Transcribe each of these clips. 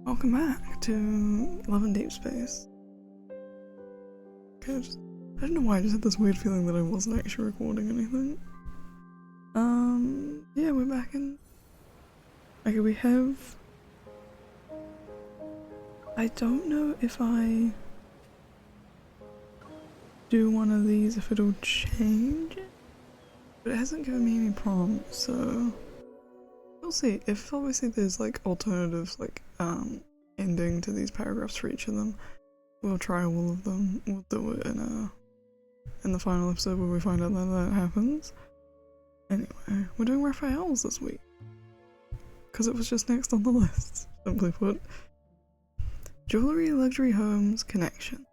Welcome back to Love and Deep Space. Okay, I don't know why I just had this weird feeling that I wasn't actually recording anything. Yeah, we're back in... Okay, we have... I don't know if I do one of these, if it'll change it, but it hasn't given me any prompts, so... We'll see. If obviously there's like alternatives, like, ending to these paragraphs for each of them, we'll try all of them. We'll do it in the final episode where we find out that happens. Anyway, we're doing Raphael's this week because it was just next on the list, simply put. Jewelry Luxury Homes Connection.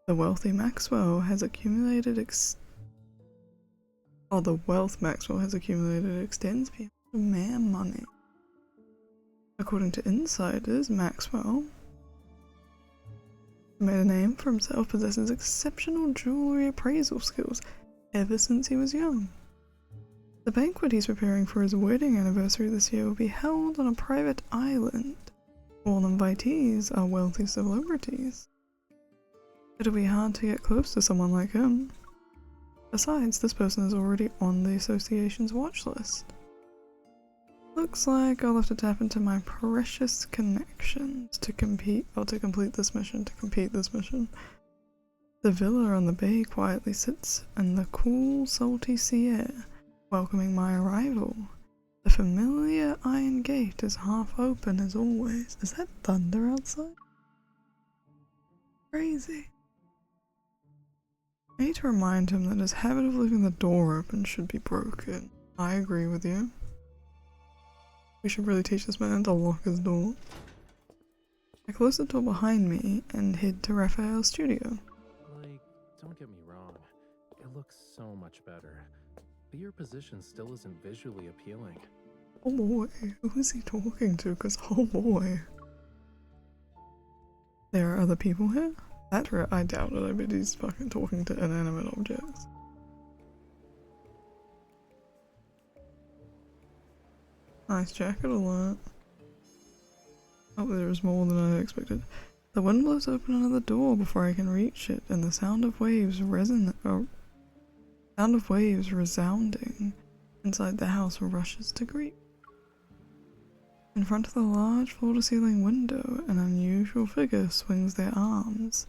The wealthy Maxwell has accumulated the wealth Maxwell has accumulated extends beyond mere money. According to insiders, Maxwell made a name for himself, possesses exceptional jewelry appraisal skills ever since he was young. The banquet he's preparing for his wedding anniversary this year will be held on a private island. All invitees are wealthy celebrities. It'll be hard to get close to someone like him. Besides, this person is already on the association's watch list. Looks like I'll have to tap into my precious connections to complete this mission. The villa on the bay quietly sits in the cool, salty sea air, welcoming my arrival. The familiar iron gate is half open as always. Is that thunder outside? Crazy. I need to remind him that his habit of leaving the door open should be broken. I agree with you. We should really teach this man to lock his door. I closed the door behind me and hid to Raphael's studio. Like, don't get me wrong, it looks so much better, but your position still isn't visually appealing. Oh boy, who is he talking to? Because oh boy. There are other people here? I doubt it. I bet he's fucking talking to inanimate objects. Nice jacket alert. Oh, there's more than I expected. The wind blows open another door before I can reach it, and the sound of waves resounding inside the house rushes to greet. In front of the large floor-to-ceiling window, an unusual figure swings their arms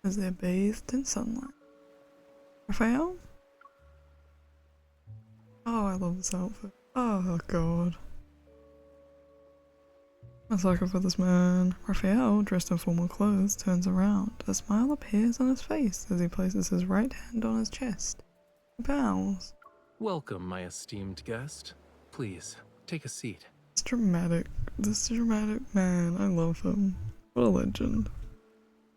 as they're bathed in sunlight. Raphael? Oh, I love this outfit. Oh god. A sucker for this man. Raphael, dressed in formal clothes, turns around. A smile appears on his face as he places his right hand on his chest. He bows. Welcome, my esteemed guest. Please, take a seat. This dramatic man, I love him. What a legend.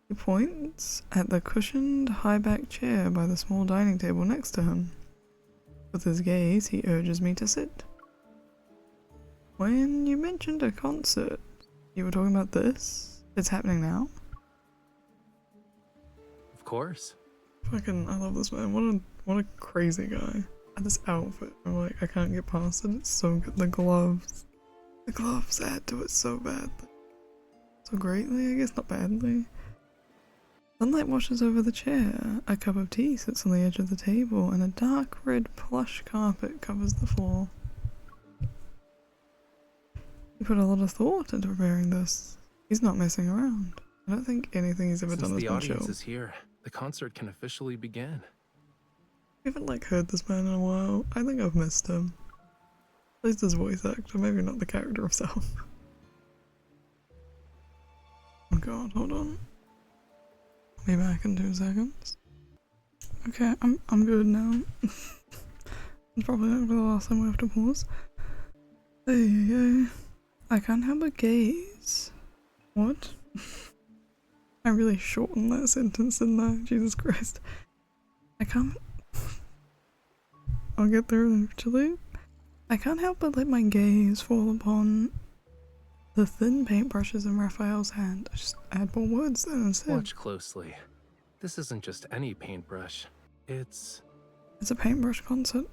He points at the cushioned, high-backed chair by the small dining table next to him. With his gaze, he urges me to sit. When you mentioned a concert, you were talking about this? It's happening now? Of course. Fucking, I love this man. What a crazy guy. And this outfit, I'm like, I can't get past it. It's so good. The gloves add to it so badly. So greatly, I guess, not badly. Sunlight washes over the chair. A cup of tea sits on the edge of the table, and a dark red plush carpet covers the floor. He put a lot of thought into preparing this. He's not messing around. I don't think anything he's ever done has been chill. Since the audience is here, the concert can officially begin. I haven't heard this man in a while. I think I've missed him. At least his voice actor, maybe not the character himself. Oh god, hold on. I'll be back in 2 seconds. Okay, I'm good now. It's probably not gonna be the last time we have to pause. Hey. I can't help but gaze. What? I really shortened that sentence, didn't I? Jesus Christ. I'll get there eventually. I can't help but let my gaze fall upon the thin paintbrushes in Raphael's hand. I just add more words then instead. Watch closely. This isn't just any paintbrush. It's a paintbrush concert.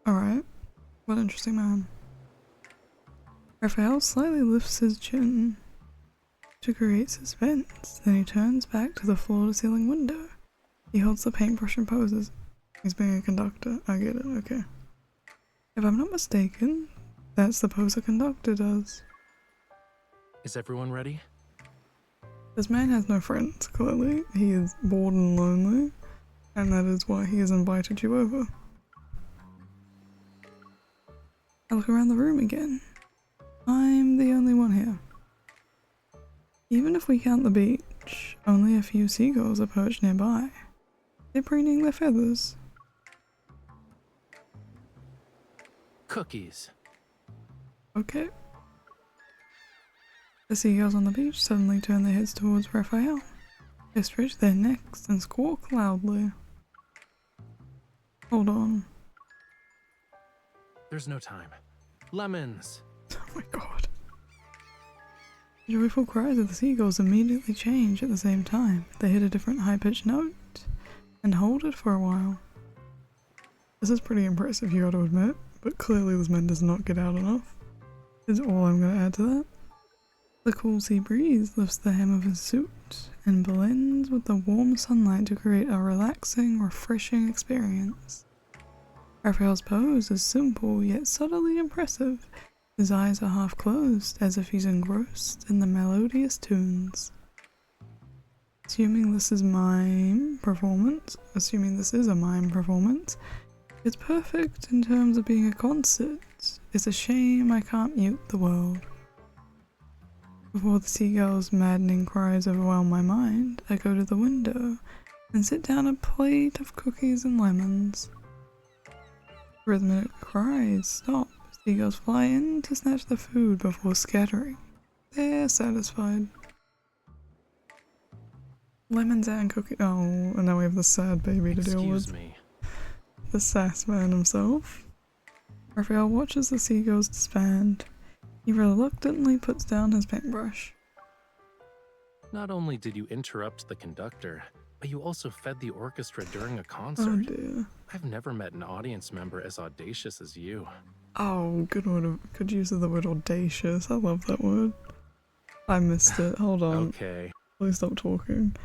Alright. What an interesting man. Raphael slightly lifts his chin. to create suspense. Then he turns back to the floor-to-ceiling window. He holds the paintbrush and poses. He's being a conductor. I get it, okay. If I'm not mistaken, that's the pose a conductor does. Is everyone ready? This man has no friends, clearly. He is bored and lonely, and that is why he has invited you over. I look around the room again. I'm the only one here. Even if we count the beach, only a few seagulls are perched nearby. They're preening their feathers. Cookies. Okay. The seagulls on the beach suddenly turn their heads towards Raphael. They stretch their necks and squawk loudly. Hold on. There's no time. Lemons. Oh my god. The joyful cries of the seagulls immediately change at the same time. They hit a different high-pitched note and hold it for a while. This is pretty impressive, you gotta admit, but clearly this man does not get out enough. Is all I'm gonna add to that. The cool sea breeze lifts the hem of his suit and blends with the warm sunlight to create a relaxing, refreshing experience. Raphael's pose is simple yet subtly impressive. His eyes are half closed, as if he's engrossed in the melodious tunes. Assuming this is a mime performance, it's perfect in terms of being a concert. It's a shame I can't mute the world. Before the seagull's maddening cries overwhelm my mind, I go to the window and sit down a plate of cookies and lemons. Rhythmic cries stop. Seagulls fly in to snatch the food before scattering. They're satisfied. Lemons and cookies. Oh, and now we have the sad baby to deal with. Excuse me. The sass man himself. Raphael watches the seagulls disband. He reluctantly puts down his paintbrush. Not only did you interrupt the conductor, but you also fed the orchestra during a concert. Oh dear. I've never met an audience member as audacious as you. Oh, good use of the word audacious. I love that word. I missed it. Hold on. Okay. Please stop talking.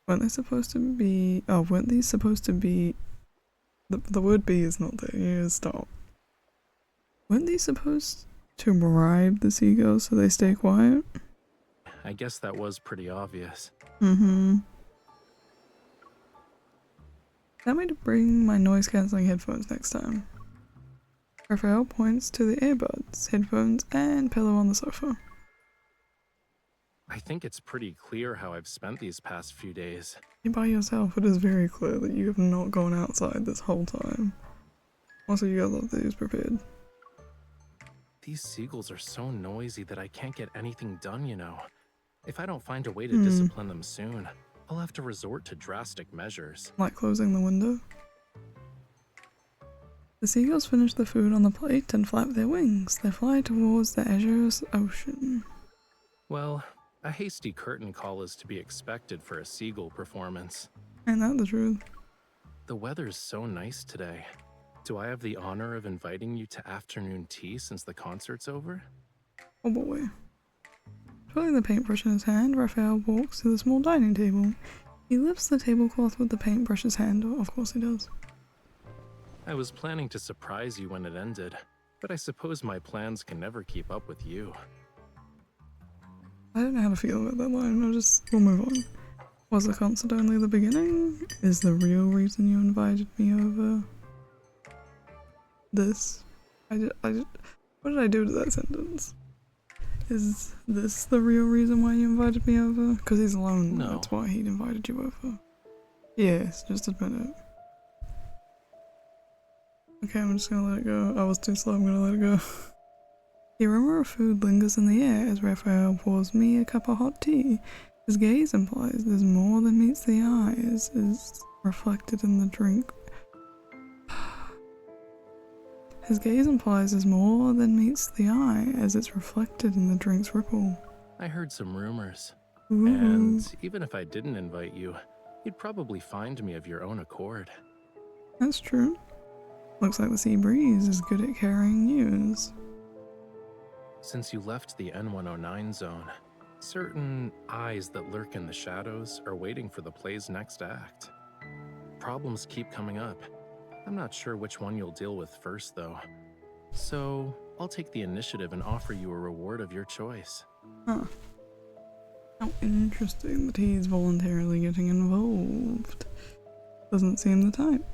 Weren't these supposed to be... The word be is not there. You stop. Weren't these supposed to bribe the seagulls so they stay quiet? I guess that was pretty obvious. Mm-hmm. Tell me to bring my noise-cancelling headphones next time. Raphael points to the earbuds, headphones, and pillow on the sofa. I think it's pretty clear how I've spent these past few days. You're by yourself. It is very clear that you have not gone outside this whole time. Also, you got a lot of these prepared. These seagulls are so noisy that I can't get anything done, you know. If I don't find a way to discipline them soon, I'll have to resort to drastic measures. Like closing the window? The seagulls finish the food on the plate and flap their wings. They fly towards the azure ocean. Well, a hasty curtain call is to be expected for a seagull performance. Ain't that the truth? The weather's so nice today. Do I have the honor of inviting you to afternoon tea since the concert's over? Oh boy. Twirling the paintbrush in his hand, Raphael walks to the small dining table. He lifts the tablecloth with the paintbrush's handle. Of course he does. I was planning to surprise you when it ended, but I suppose my plans can never keep up with you. I don't know how to feel about that line. We'll move on. Was the concert only the beginning? Is the real reason you invited me over this? What did I do to that sentence? Is this the real reason why you invited me over? Because he's alone. No. That's why he invited you over. Yes, just admit it. Okay, I'm just gonna let it go. I was too slow, I'm gonna let it go. The aroma of food lingers in the air as Raphael pours me a cup of hot tea. His gaze implies there's more than meets the eye as is reflected in the drink. His gaze implies there's more than meets the eye as it's reflected in the drink's ripple. I heard some rumors. Ooh. And even if I didn't invite you, you'd probably find me of your own accord. That's true. Looks like the sea breeze is good at carrying news. Since you left the N109 zone, Certain eyes that lurk in the shadows are waiting for the play's next act. Problems keep coming up. I'm not sure which one you'll deal with first, though. So, I'll take the initiative and offer you a reward of your choice. Huh. How interesting that he's voluntarily getting involved. Doesn't seem the type.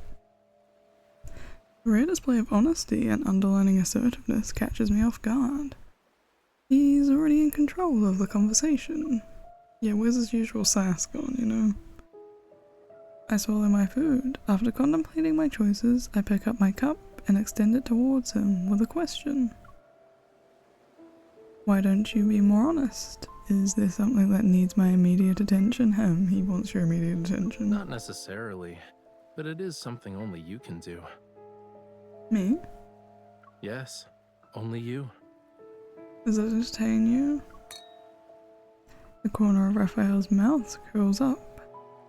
The rare display of honesty and underlining assertiveness catches me off guard. He's already in control of the conversation. Yeah, where's his usual sass gone, you know? I swallow my food. After contemplating my choices, I pick up my cup and extend it towards him with a question. Why don't you be more honest? Is there something that needs my immediate attention? He wants your immediate attention. Not necessarily, but it is something only you can do. Me? Yes, only you. Does that entertain you? The corner of Raphael's mouth curls up.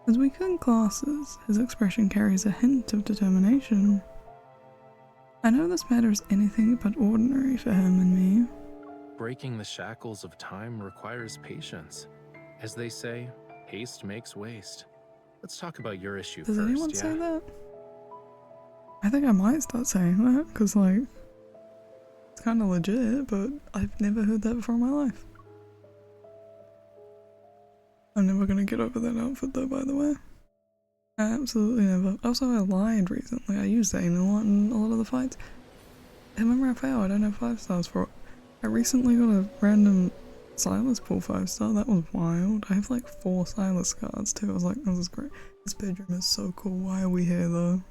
As we clink glasses, his expression carries a hint of determination. I know this matter is anything but ordinary for him and me. Breaking the shackles of time requires patience. As they say, haste makes waste. Let's talk about your issue first, Does anyone yeah? say that? I think I might start saying that, because, like, it's kind of legit, but I've never heard that before in my life. I'm never gonna get over that outfit though, by the way. Absolutely never. Also, I lied recently. I used Zane a lot in a lot of the fights. Him and Raphael, I don't have 5 stars for it. I recently got a random Silas pull 5-star. That was wild. I have like 4 Silas cards too. I was like, this is great. This bedroom is so cool. Why are we here though?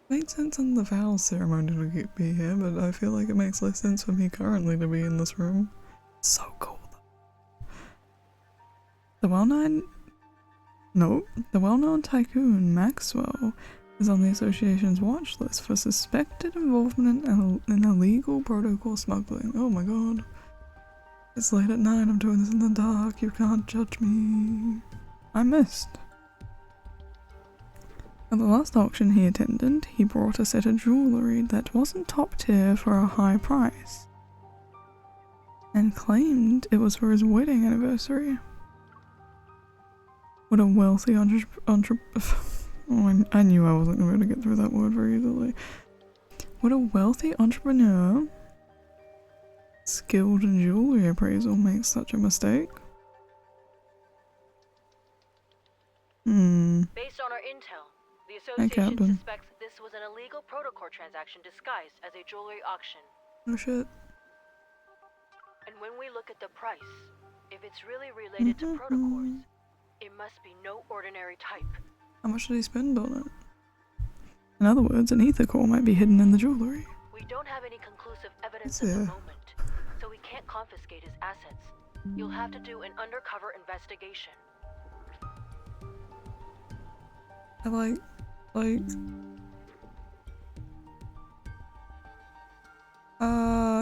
Made sense in the vows ceremony to be here, but I feel like it makes less sense for me currently to be in this room. So cool though. The well-known tycoon Maxwell is on the association's watch list for suspected involvement in illegal protocol smuggling. Oh my god. It's late at night, I'm doing this in the dark, you can't judge me. I missed. At the last auction he attended, he brought a set of jewellery that wasn't top tier for a high price, and claimed it was for his wedding anniversary. What a wealthy oh, I knew I wasn't going to be able to get through that word very easily. What a wealthy entrepreneur, skilled in jewelry appraisal, makes such a mistake. Based on our intel, the association suspects this was an illegal protocol transaction disguised as a jewelry auction. Oh shit. And when we look at the price, if it's really related to protocols, it must be no ordinary type. How much did he spend on it? In other words, an ether core might be hidden in the jewellery. We don't have any conclusive evidence at the moment, so we can't confiscate his assets. You'll have to do an undercover investigation.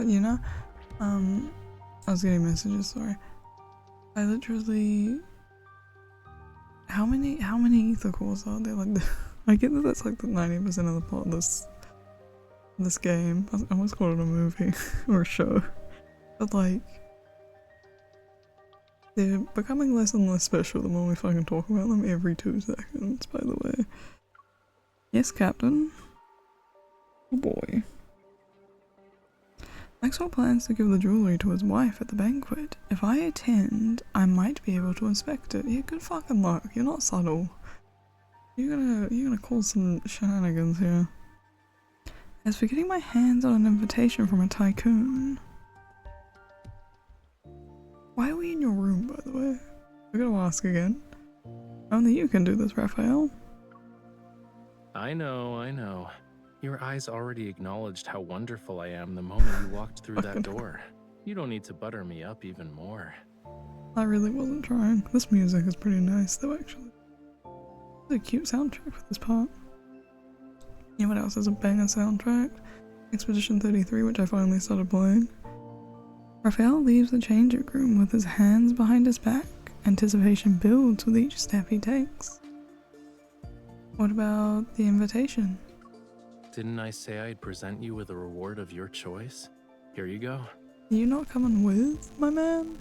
You know, I was getting messages, sorry. I literally, how many ether cores are there? Like, I get that that's like the 90% of the plot of this game. I almost called it a movie or a show, but like, they're becoming less and less special the more we fucking talk about them every 2 seconds, by the way. Yes, Captain. Oh boy. Maxwell plans to give the jewellery to his wife at the banquet. If I attend, I might be able to inspect it. Yeah, good fucking luck. You're not subtle. You're gonna cause some shenanigans here. As for getting my hands on an invitation from a tycoon. Why are we in your room, by the way? I gotta ask again. Only you can do this, Raphael. I know. Your eyes already acknowledged how wonderful I am the moment you walked through that door. You don't need to butter me up even more. I really wasn't trying. This music is pretty nice though, actually. It's a cute soundtrack for this part. You know what else is a banger soundtrack? Expedition 33, which I finally started playing. Raphael leaves the changing room with his hands behind his back. Anticipation builds with each step he takes. What about the invitation? Didn't I say I'd present you with a reward of your choice? Here you go. Are you not coming with, my man?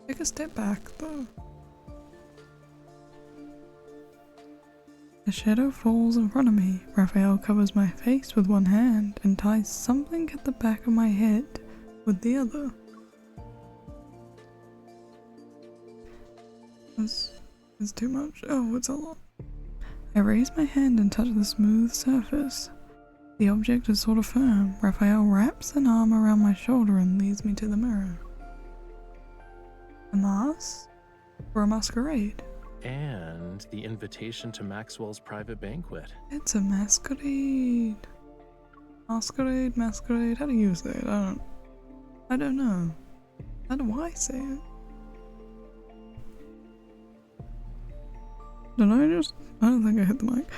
Take a step back, though. A shadow falls in front of me. Raphael covers my face with one hand and ties something at the back of my head with the other. It's too much. Oh, it's a lot. I raise my hand and touch the smooth surface. The object is sort of firm. Raphael wraps an arm around my shoulder and leads me to the mirror. A mask? Or a masquerade? And the invitation to Maxwell's private banquet. It's a masquerade. Masquerade, masquerade. How do you say it? I don't know. How do I say it? I don't think I hit the mic.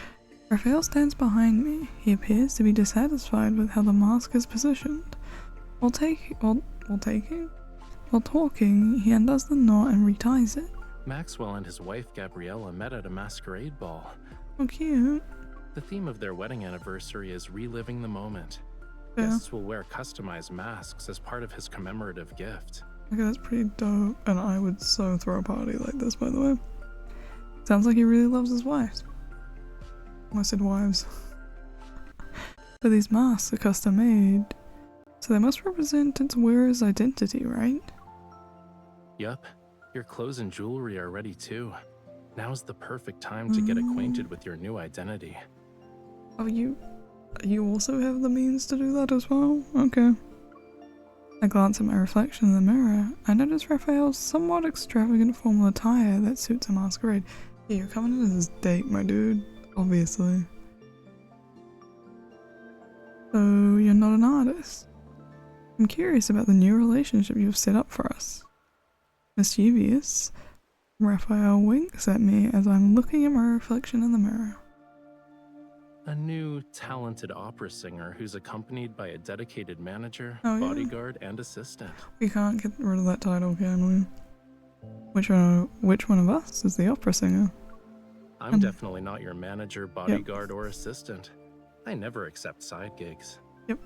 Raphael stands behind me. He appears to be dissatisfied with how the mask is positioned. While talking, he undoes the knot and reties it. Maxwell and his wife Gabriella met at a masquerade ball. Oh, cute. The theme of their wedding anniversary is reliving the moment. Yeah. Guests will wear customized masks as part of his commemorative gift. Okay, that's pretty dope. And I would so throw a party like this, by the way. Sounds like he really loves his wives. I said wives. But these masks are custom made, so they must represent its wearer's identity, right? Yup. Your clothes and jewelry are ready too. Now's the perfect time to get acquainted with your new identity. Oh, you also have the means to do that as well? Okay. I glance at my reflection in the mirror. I notice Raphael's somewhat extravagant formal attire that suits a masquerade. Yeah, you're coming in as this date, my dude. Obviously. So, you're not an artist. I'm curious about the new relationship you've set up for us. Mischievous, Raphael winks at me as I'm looking at my reflection in the mirror. A new, talented opera singer who's accompanied by a dedicated manager, Oh, yeah. bodyguard, and assistant. We can't get rid of that title, can we? Which one of us is the opera singer? I'm definitely not your manager, bodyguard, or assistant. I never accept side gigs. Yep,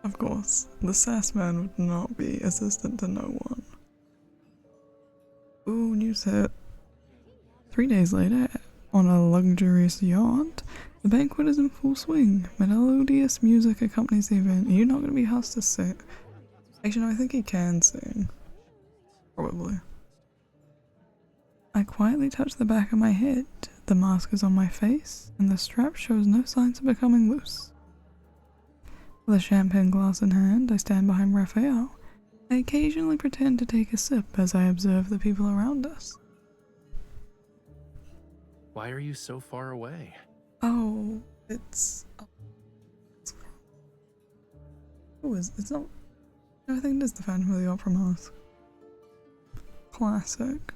of course. The sass man would not be assistant to no one. Ooh, new set. 3 days later, on a luxurious yacht, the banquet is in full swing. Melodious music accompanies the event. You're not going to be asked to sing. Actually, no, I think he can sing. Probably. I quietly touch the back of my head. The mask is on my face, and the strap shows no signs of becoming loose. With a champagne glass in hand, I stand behind Raphael. I occasionally pretend to take a sip as I observe the people around us. Why are you so far away? Oh, it's not. No, I think it is the Phantom of the Opera mask. Classic.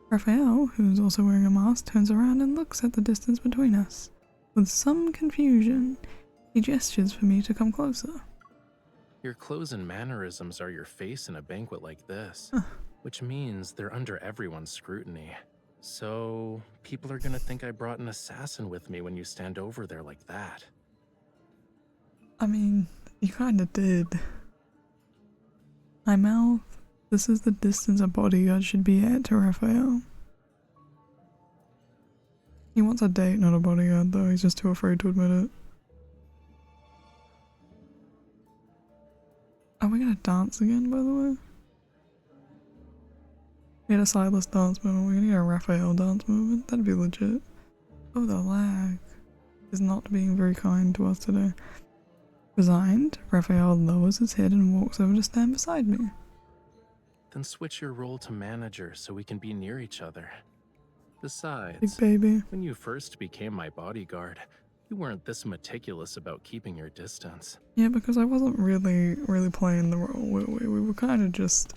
Raphael, who's also wearing a mask, turns around and looks at the distance between us. With some confusion, he gestures for me to come closer. Your clothes and mannerisms are your face in a banquet like this, Huh. which means they're under everyone's scrutiny. So, people are gonna think I brought an assassin with me when you stand over there like that. I mean, you kinda did. I mouth, this is the distance a bodyguard should be at to Raphael. He wants a date, not a bodyguard, though. He's just too afraid to admit it. Are we gonna dance again, by the way? We had a sideless dance movement. We're gonna get a Raphael dance movement. That'd be legit. Oh, the lag is not being very kind to us today. Resigned, Raphael lowers his head and walks over to stand beside me. Then switch your role to manager so we can be near each other. Big Besides, baby. when you first became my bodyguard, you weren't this meticulous about keeping your distance. Yeah, because I wasn't really playing the role, were we? We were kind of just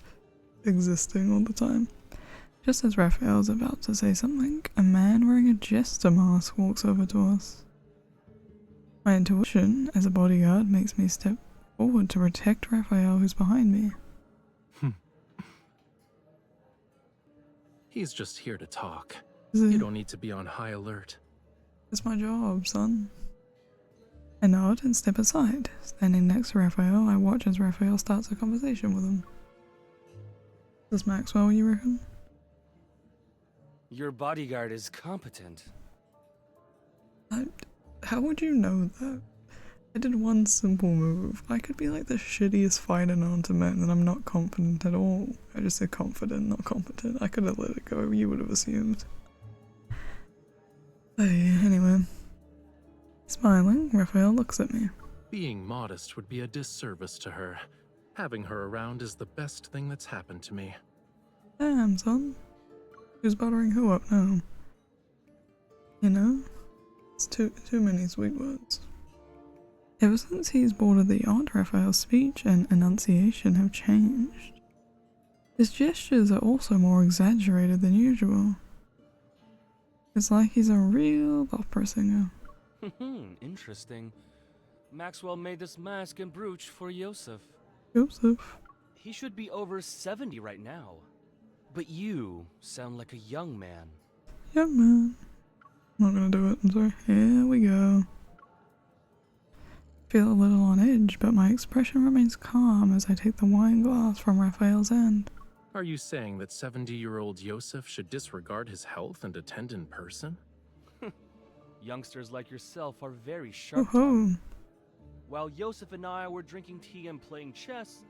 existing all the time. Just as Raphael's about to say something, a man wearing a jester mask walks over to us. My intuition as a bodyguard makes me step forward to protect Raphael, who's behind me. He's just here to talk. Is it? You don't need to be on high alert. It's my job, son. I nod and step aside. Standing next to Raphael, I watch as Raphael starts a conversation with him. This Maxwell, you reckon? Your bodyguard is competent. How would you know that? I did one simple move. I could be like the shittiest fighter known to man, and I'm not confident at all. I just said confident, not competent. I could have let it go. You would have assumed. Hey, anyway. Smiling, Raphael looks at me. Being modest would be a disservice to her. Having her around is the best thing that's happened to me. Damn, son. Who's buttering who up now? You know? It's too many sweet words. Ever since he's boarded the yacht, Raphael's speech and enunciation have changed. His gestures are also more exaggerated than usual. It's like he's a real opera singer. Interesting. Maxwell made this mask and brooch for Yosef. Joseph. He should be over 70 right now. But you sound like a young man. Young man. I'm not gonna do it, I'm sorry. Here we go. Feel a little on edge, but my expression remains calm as I take the wine glass from Raphael's hand. Are you saying that 70-year-old Yosef should disregard his health and attend in person? Youngsters like yourself are very sharp. Oh-ho. While Yosef and I were drinking tea and playing chess,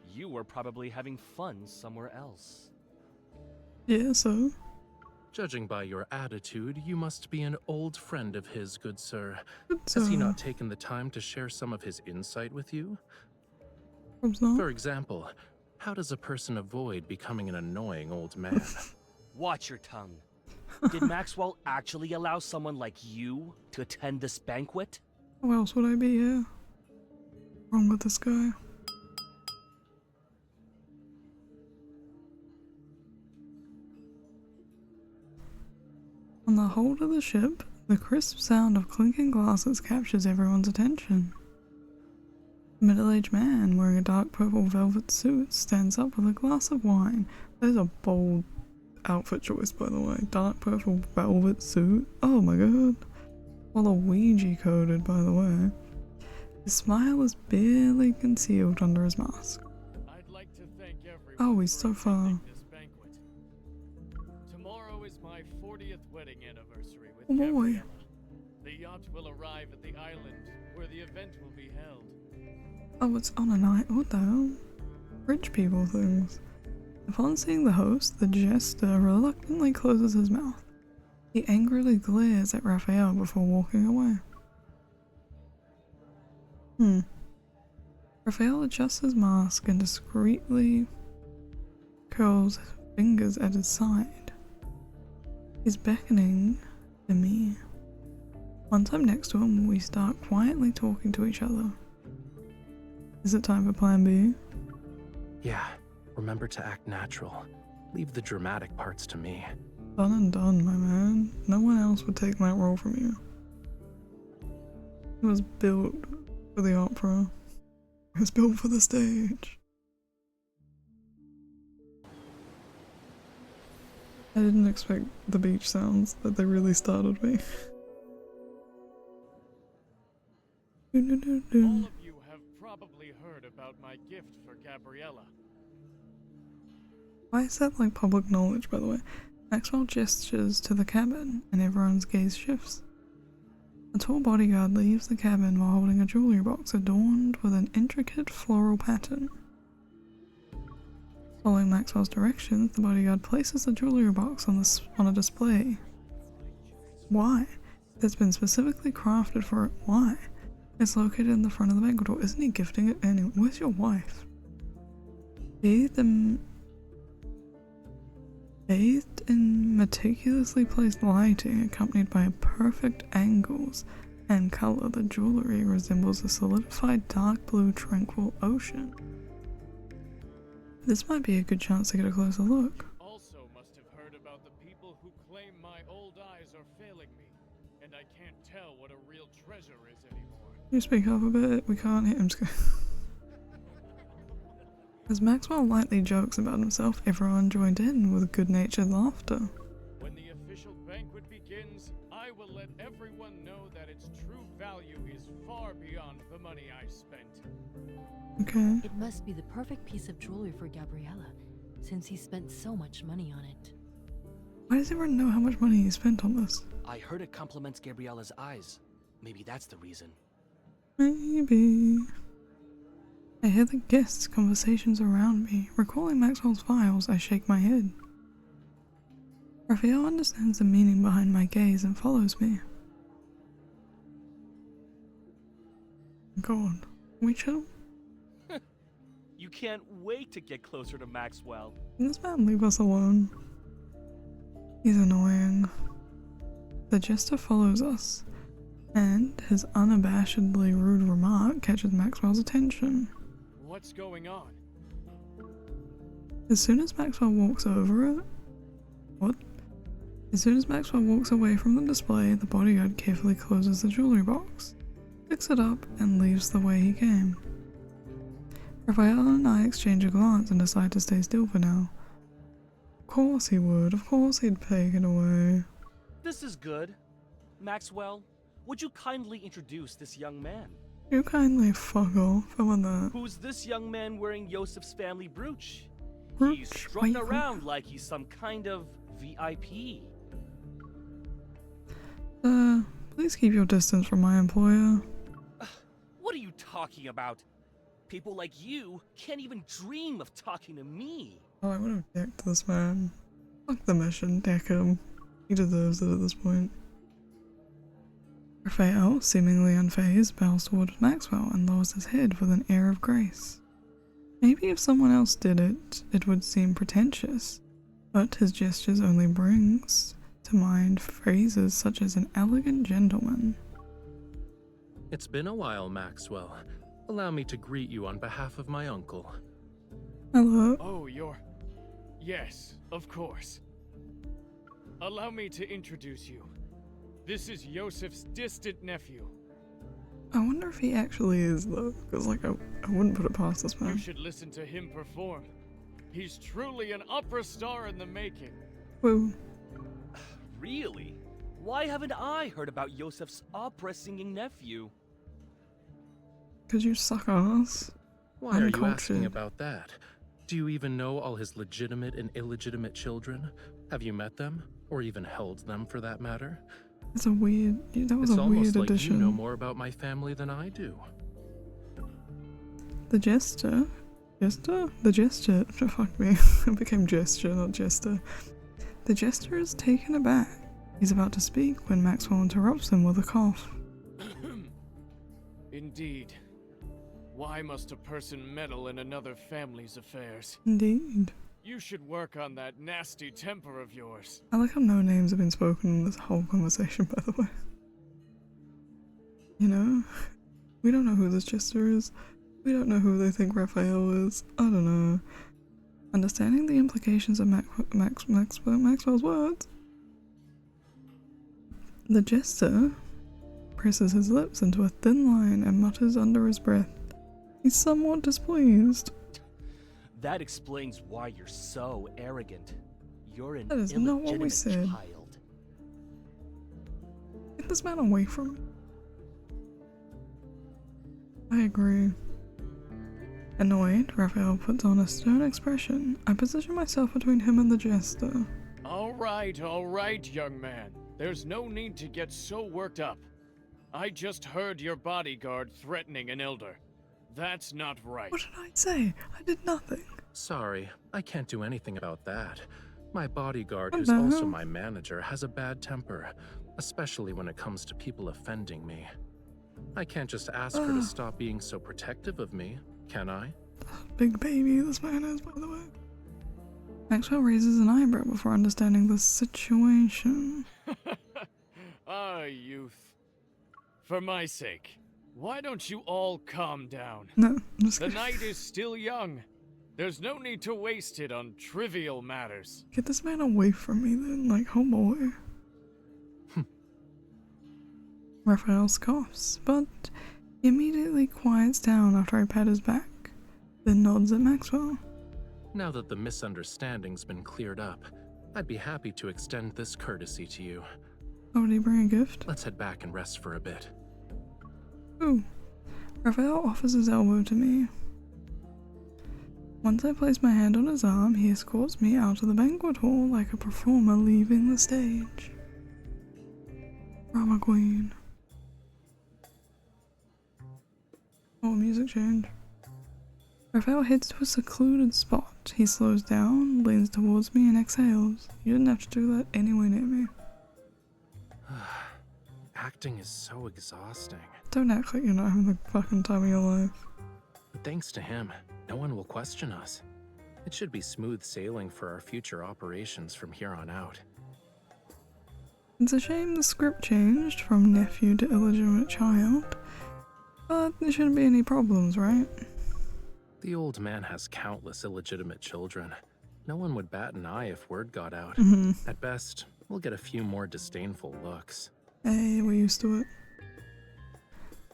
you were probably having fun somewhere else. Yeah, so? Judging by your attitude, you must be an old friend of his, good sir. Good Has he sir. not taken the time to share some of his insight with you? Perhaps not. For example, how does a person avoid becoming an annoying old man? Watch your tongue. Did Maxwell actually allow someone like you to attend this banquet? How else would I be here? Wrong with this guy? On the hold of the ship, the crisp sound of clinking glasses captures everyone's attention. A middle-aged man wearing a dark purple velvet suit stands up with a glass of wine. That is a bold outfit choice, by the way. Dark purple velvet suit. Oh my god. Waluigi coded, by the way. His smile is barely concealed under his mask. I'd like to thank everyone. Oh, he's so for far. attending this banquet. Tomorrow is my 40th wedding anniversary with Oh boy. Gabriella. The yacht will arrive at the island where the event will be held. Oh, it's on a night. What the hell? Rich people things. Upon seeing the host, the jester reluctantly closes his mouth. He angrily glares at Raphael before walking away. Raphael adjusts his mask and discreetly curls his fingers at his side. He's beckoning to me. Once I'm next to him, we start quietly talking to each other. Is it time for plan B? Yeah, remember to act natural. Leave the dramatic parts to me. Done and done, my man. No one else would take that role from you. It was built for the opera. It was built for the stage. I didn't expect the beach sounds, but they really startled me. All of you have probably heard about my gift for Gabriella. Why is that like public knowledge, by the way? Maxwell gestures to the cabin, and everyone's gaze shifts. A tall bodyguard leaves the cabin while holding a jewelry box adorned with an intricate floral pattern. Following Maxwell's directions, the bodyguard places the jewelry box on a display. Why? It's been specifically crafted for it. Why? It's located in the front of the banquet hall. Isn't he gifting it anyway? Where's your wife? Bathed in meticulously placed lighting accompanied by perfect angles and color, the jewelry resembles a solidified dark blue tranquil ocean. This might be a good chance to get a closer look. Also must have heard about the people who claim my old eyes are failing me, and I can't tell what a real treasure is anymore. You speak up a bit, we can't hear him. As Maxwell lightly jokes about himself, everyone joined in with good-natured laughter. When the official banquet begins, I will let everyone know that its true value is far beyond the money I spent. Okay. It must be the perfect piece of jewelry for Gabriella. since he spent so much money on it. Why does everyone know how much money he spent on this? I heard it compliments Gabriella's eyes. Maybe that's the reason. Maybe. I hear the guests' conversations around me. Recalling Maxwell's files, I shake my head. Raphael understands the meaning behind my gaze and follows me. God, can we chill? You can't wait to get closer to Maxwell. Can this man leave us alone? He's annoying. The jester follows us, and his unabashedly rude remark catches Maxwell's attention. What's going on? As soon as Maxwell walks over it... What? As soon as Maxwell walks away from the display, the bodyguard carefully closes the jewelry box, picks it up, and leaves the way he came. Raphael and I exchange a glance and decide to stay still for now. Of course he would. Of course he'd take it away. This is good. Maxwell, would you kindly introduce this young man? You kindly fuck off. I want that. Who's this young man wearing Yosef's family brooch? Brooch? He's Why strutting you- around like he's some kind of VIP. Please keep your distance from my employer. What are you talking about? People like you can't even dream of talking to me. Oh, I would have decked this man. Fuck the mission, deck him. He deserves it at this point. Raphael, seemingly unfazed, bows towards Maxwell and lowers his head with an air of grace. Maybe if someone else did it, it would seem pretentious, but his gestures only brings to mind phrases such as an elegant gentleman. It's been a while, Maxwell. Allow me to greet you on behalf of my uncle. Hello. Oh, you're... Yes, of course. Allow me to introduce you. This is Yosef's distant nephew. I wonder if he actually is though, because like I wouldn't put it past this You man. should listen to him perform. He's truly an opera star in the making. Whoa. Really? Why haven't I heard about Yosef's opera-singing nephew? Could you suck ass? Why are you asking Uncultured. about that? Do you even know all his legitimate and illegitimate children? Have you met them? Or even held them for that matter? It's a weird. That was It's a almost weird like addition. you know more about my family than I do. The jester? Jester? The gesture. Fuck me. It became gesture, not jester. The jester is taken aback. He's about to speak when Maxwell interrupts him with a cough. Indeed. Why must a person meddle in another family's affairs? Indeed. You should work on that nasty temper of yours. I like how no names have been spoken in this whole conversation, by the way. You know? We don't know who this jester is. We don't know who they think Raphael is. I don't know. Understanding the implications of Maxwell's words, the jester presses his lips into a thin line and mutters under his breath. He's somewhat displeased. That explains why you're so arrogant. You're an That is not what we illegitimate said. child. Get this man away from me. I agree. Annoyed, Raphael puts on a stern expression. I position myself between him and the jester. All right, young man. There's no need to get so worked up. I just heard your bodyguard threatening an elder. That's not right. What did I say? I did nothing. Sorry, I can't do anything about that. My bodyguard, What who's the also hell? my manager, has a bad temper, especially when it comes to people offending me. I can't just ask her to stop being so protective of me, can I? Big baby this man is, by the way. Maxwell raises an eyebrow before understanding the situation. Ah, youth. For my sake, why don't you all calm down? No, I'm just The kidding. night is still young. There's no need to waste it on trivial matters. Get this man away from me then, like, oh boy. Raphael scoffs, but he immediately quiets down after I pat his back, then nods at Maxwell. Now that the misunderstanding's been cleared up, I'd be happy to extend this courtesy to you. Oh, did he bring a gift? Let's head back and rest for a bit. Ooh. Raphael offers his elbow to me. Once I place my hand on his arm, he escorts me out of the banquet hall like a performer leaving the stage. Drama queen. Oh, music change. Raphael heads to a secluded spot. He slows down, leans towards me, and exhales. You didn't have to do that anywhere near me. Acting is so exhausting. Don't act like you're not having the fucking time of your life. But thanks to him, no one will question us. It should be smooth sailing for our future operations from here on out. It's a shame the script changed from nephew to illegitimate child, but there shouldn't be any problems, right? The old man has countless illegitimate children. No one would bat an eye if word got out. At best, we'll get a few more disdainful looks. Hey, we're used to it.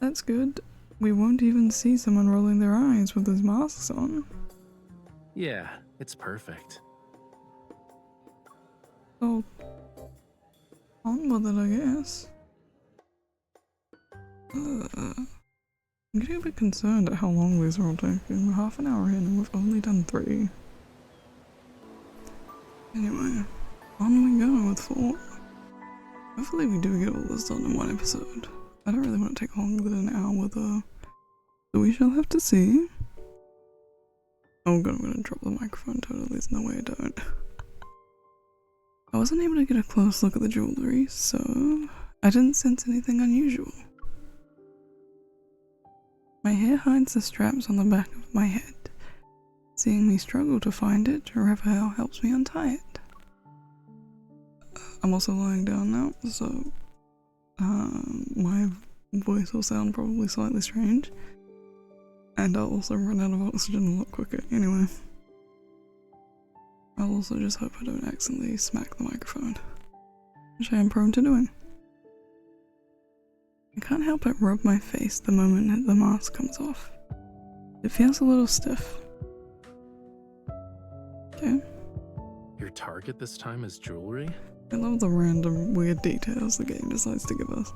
That's good. We won't even see someone rolling their eyes with those masks on. Yeah, it's perfect. Oh, on with it, I guess. I'm getting a bit concerned at how long these are all taking. We're half an hour in and we've only done 3. Anyway, on we go with 4. Hopefully we do get all this done in one episode. I don't really want to take longer than an hour though. So we shall have to see. Oh god, I'm gonna drop the microphone totally. There's no way I don't. I wasn't able to get a close look at the jewellery, so I didn't sense anything unusual. My hair hides the straps on the back of my head. Seeing me struggle to find it, Raphael helps me untie it. I'm also lying down now, so my voice will sound probably slightly strange. And I'll also run out of oxygen a lot quicker. Anyway. I'll also just hope I don't accidentally smack the microphone, which I am prone to doing. I can't help but rub my face the moment the mask comes off. It feels a little stiff. Okay. Your target this time is jewelry? I love the random weird details the game decides to give us.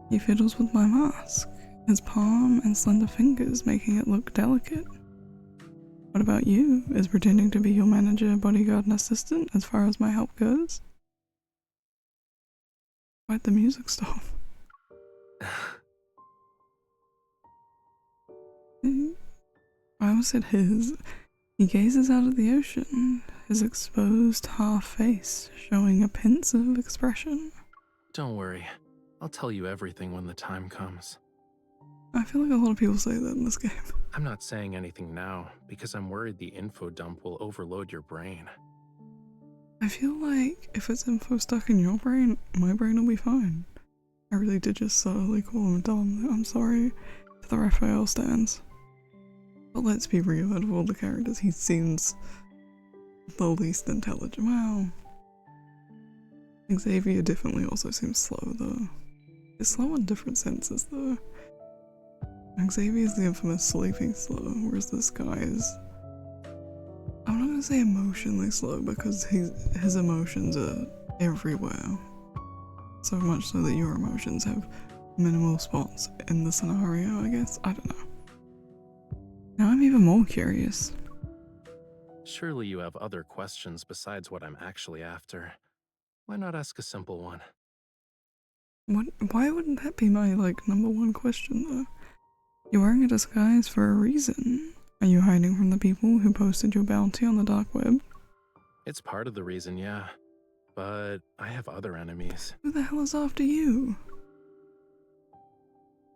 He fiddles with my mask, his palm and slender fingers making it look delicate. What about you? Is pretending to be your manager, bodyguard, and assistant as far as my help goes? Why'd the music stop? I almost said his. He gazes out at the ocean, his exposed half face showing a pensive expression. Don't worry. I'll tell you everything when the time comes. I feel like a lot of people say that in this game. I'm not saying anything now because I'm worried the info dump will overload your brain. I feel like if it's info stuck in your brain, my brain will be fine. I really did just subtly call him dumb. I'm sorry to the Raphael stands. But let's be real, out of all the characters, he seems the least intelligent. Wow. Xavier definitely also seems slow though. He's slow in different senses though. Xavier's the infamous sleeping slow, whereas this guy is... I'm not gonna say emotionally slow because his emotions are everywhere. So much so that your emotions have minimal spots in the scenario, I guess. I don't know. Now I'm even more curious. Surely you have other questions besides what I'm actually after. Why not ask a simple one? Why wouldn't that be my, number one question, though? You're wearing a disguise for a reason. Are you hiding from the people who posted your bounty on the dark web? It's part of the reason, yeah. But I have other enemies. Who the hell is after you?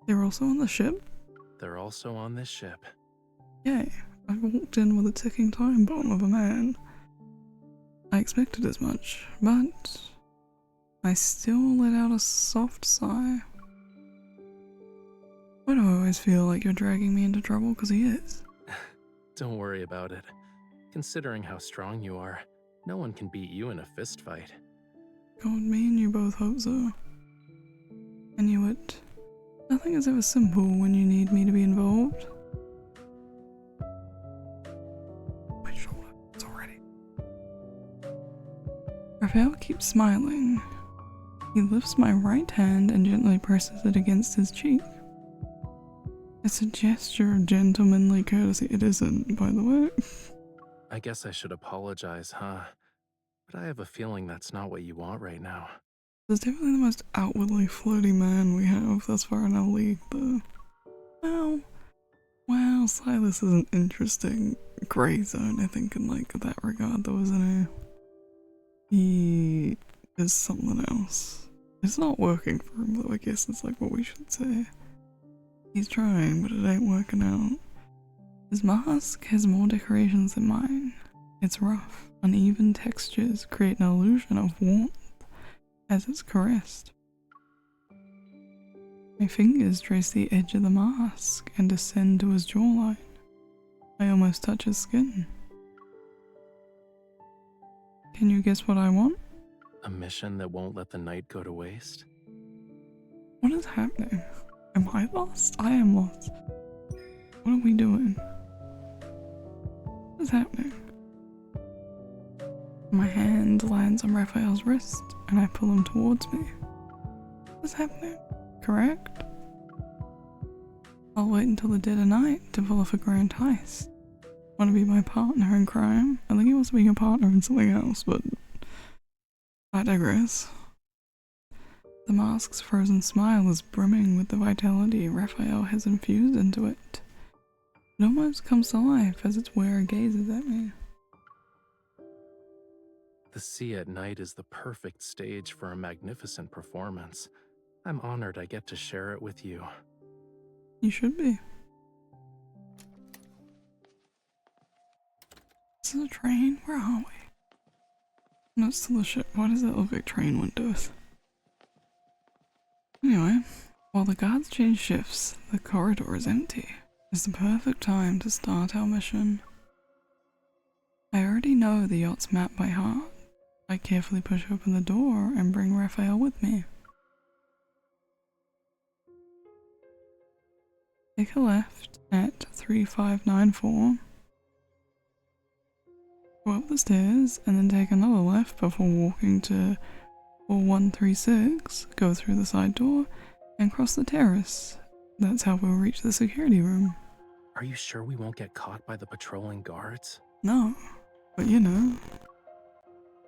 They're also on the ship? They're also on this ship. Yay. I walked in with a ticking time bomb of a man. I expected as much, but I still let out a soft sigh. Why do I always feel like you're dragging me into trouble? Because he is. Don't worry about it. Considering how strong you are, no one can beat you in a fist fight. God, me and you both hope so. I knew it. Nothing is ever simple when you need me to be involved. My shoulder, it's already. Raphael keeps smiling. He lifts my right hand and gently presses it against his cheek. It's a gesture of gentlemanly courtesy. It isn't, by the way. I guess I should apologize, huh? But I have a feeling that's not what you want right now. He's definitely the most outwardly flirty man we have thus far in our league, though. Wow, Silas is an interesting grey zone, I think, in like that regard, though, isn't he? He is something else. It's not working for him, though, I guess it's like what we should say. He's trying, but it ain't working out. His mask has more decorations than mine. It's rough, uneven textures create an illusion of warmth as it's caressed. My fingers trace the edge of the mask and descend to his jawline. I almost touch his skin. Can you guess what I want? A mission that won't let the night go to waste? What is happening? Am I lost? I am lost. What are we doing? What is happening? My hand lands on Raphael's wrist and I pull him towards me. What is happening? Correct? I'll wait until the dead of night to pull off a grand heist. Want to be my partner in crime? I think he wants to be your partner in something else, but I digress. The mask's frozen smile is brimming with the vitality Raphael has infused into it. It almost comes to life as its wearer gazes at me. The sea at night is the perfect stage for a magnificent performance. I'm honored I get to share it with you. You should be. This is a train? Where are we? No, it's still a ship. Why does it look like train windows? Anyway, while the guards change shifts, the corridor is empty. It's the perfect time to start our mission. I already know the yacht's map by heart. I carefully push open the door and bring Raphael with me. Take a left at 3594. Go up the stairs and then take another left before walking to 4136, go through the side door and cross the terrace. That's how we'll reach the security room. Are you sure we won't get caught by the patrolling guards? No, but you know,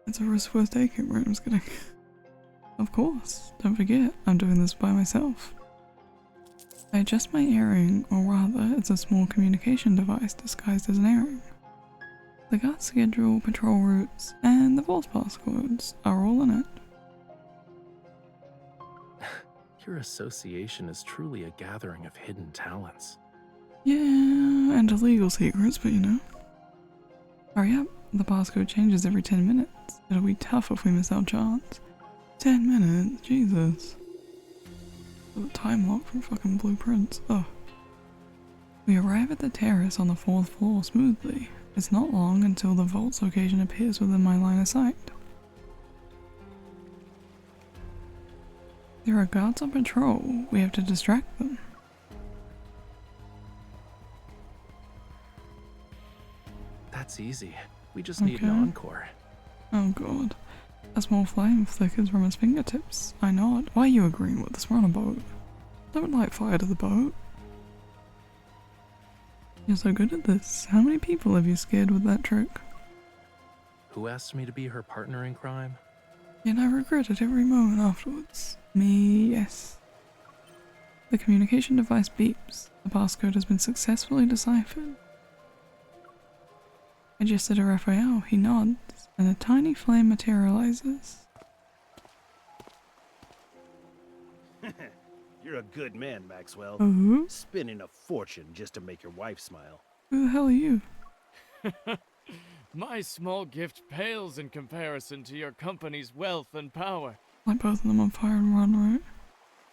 it's a risk worth taking, right? I'm just kidding. Of course, don't forget, I'm doing this by myself. I adjust my earring, or rather, it's a small communication device disguised as an earring. The guard schedule, patrol routes, and the vault passcodes are all in it. Your association is truly a gathering of hidden talents. Yeah, and illegal secrets, but you know. Hurry up, the passcode changes every 10 minutes. It'll be tough if we miss our chance. 10 minutes? Jesus. The time lock from fucking blueprints. Oh. We arrive at the terrace on the 4th floor smoothly. It's not long until the vault's location appears within my line of sight. There are guards on patrol. We have to distract them. That's easy. We just need an encore. Oh god. A small flame flickers from his fingertips. I nod. Why are you agreeing with us? We're on a boat. Don't light fire to the boat. You're so good at this. How many people have you scared with that trick? Who asked me to be her partner in crime? Yet I regret it every moment afterwards. Me, yes. The communication device beeps. The passcode has been successfully deciphered. I gesture to Raphael. He nods, and a tiny flame materializes. You're a good man, Maxwell. Oh? Spending a fortune just to make your wife smile. Who the hell are you? My small gift pales in comparison to your company's wealth and power. Light both of them on fire and run, right?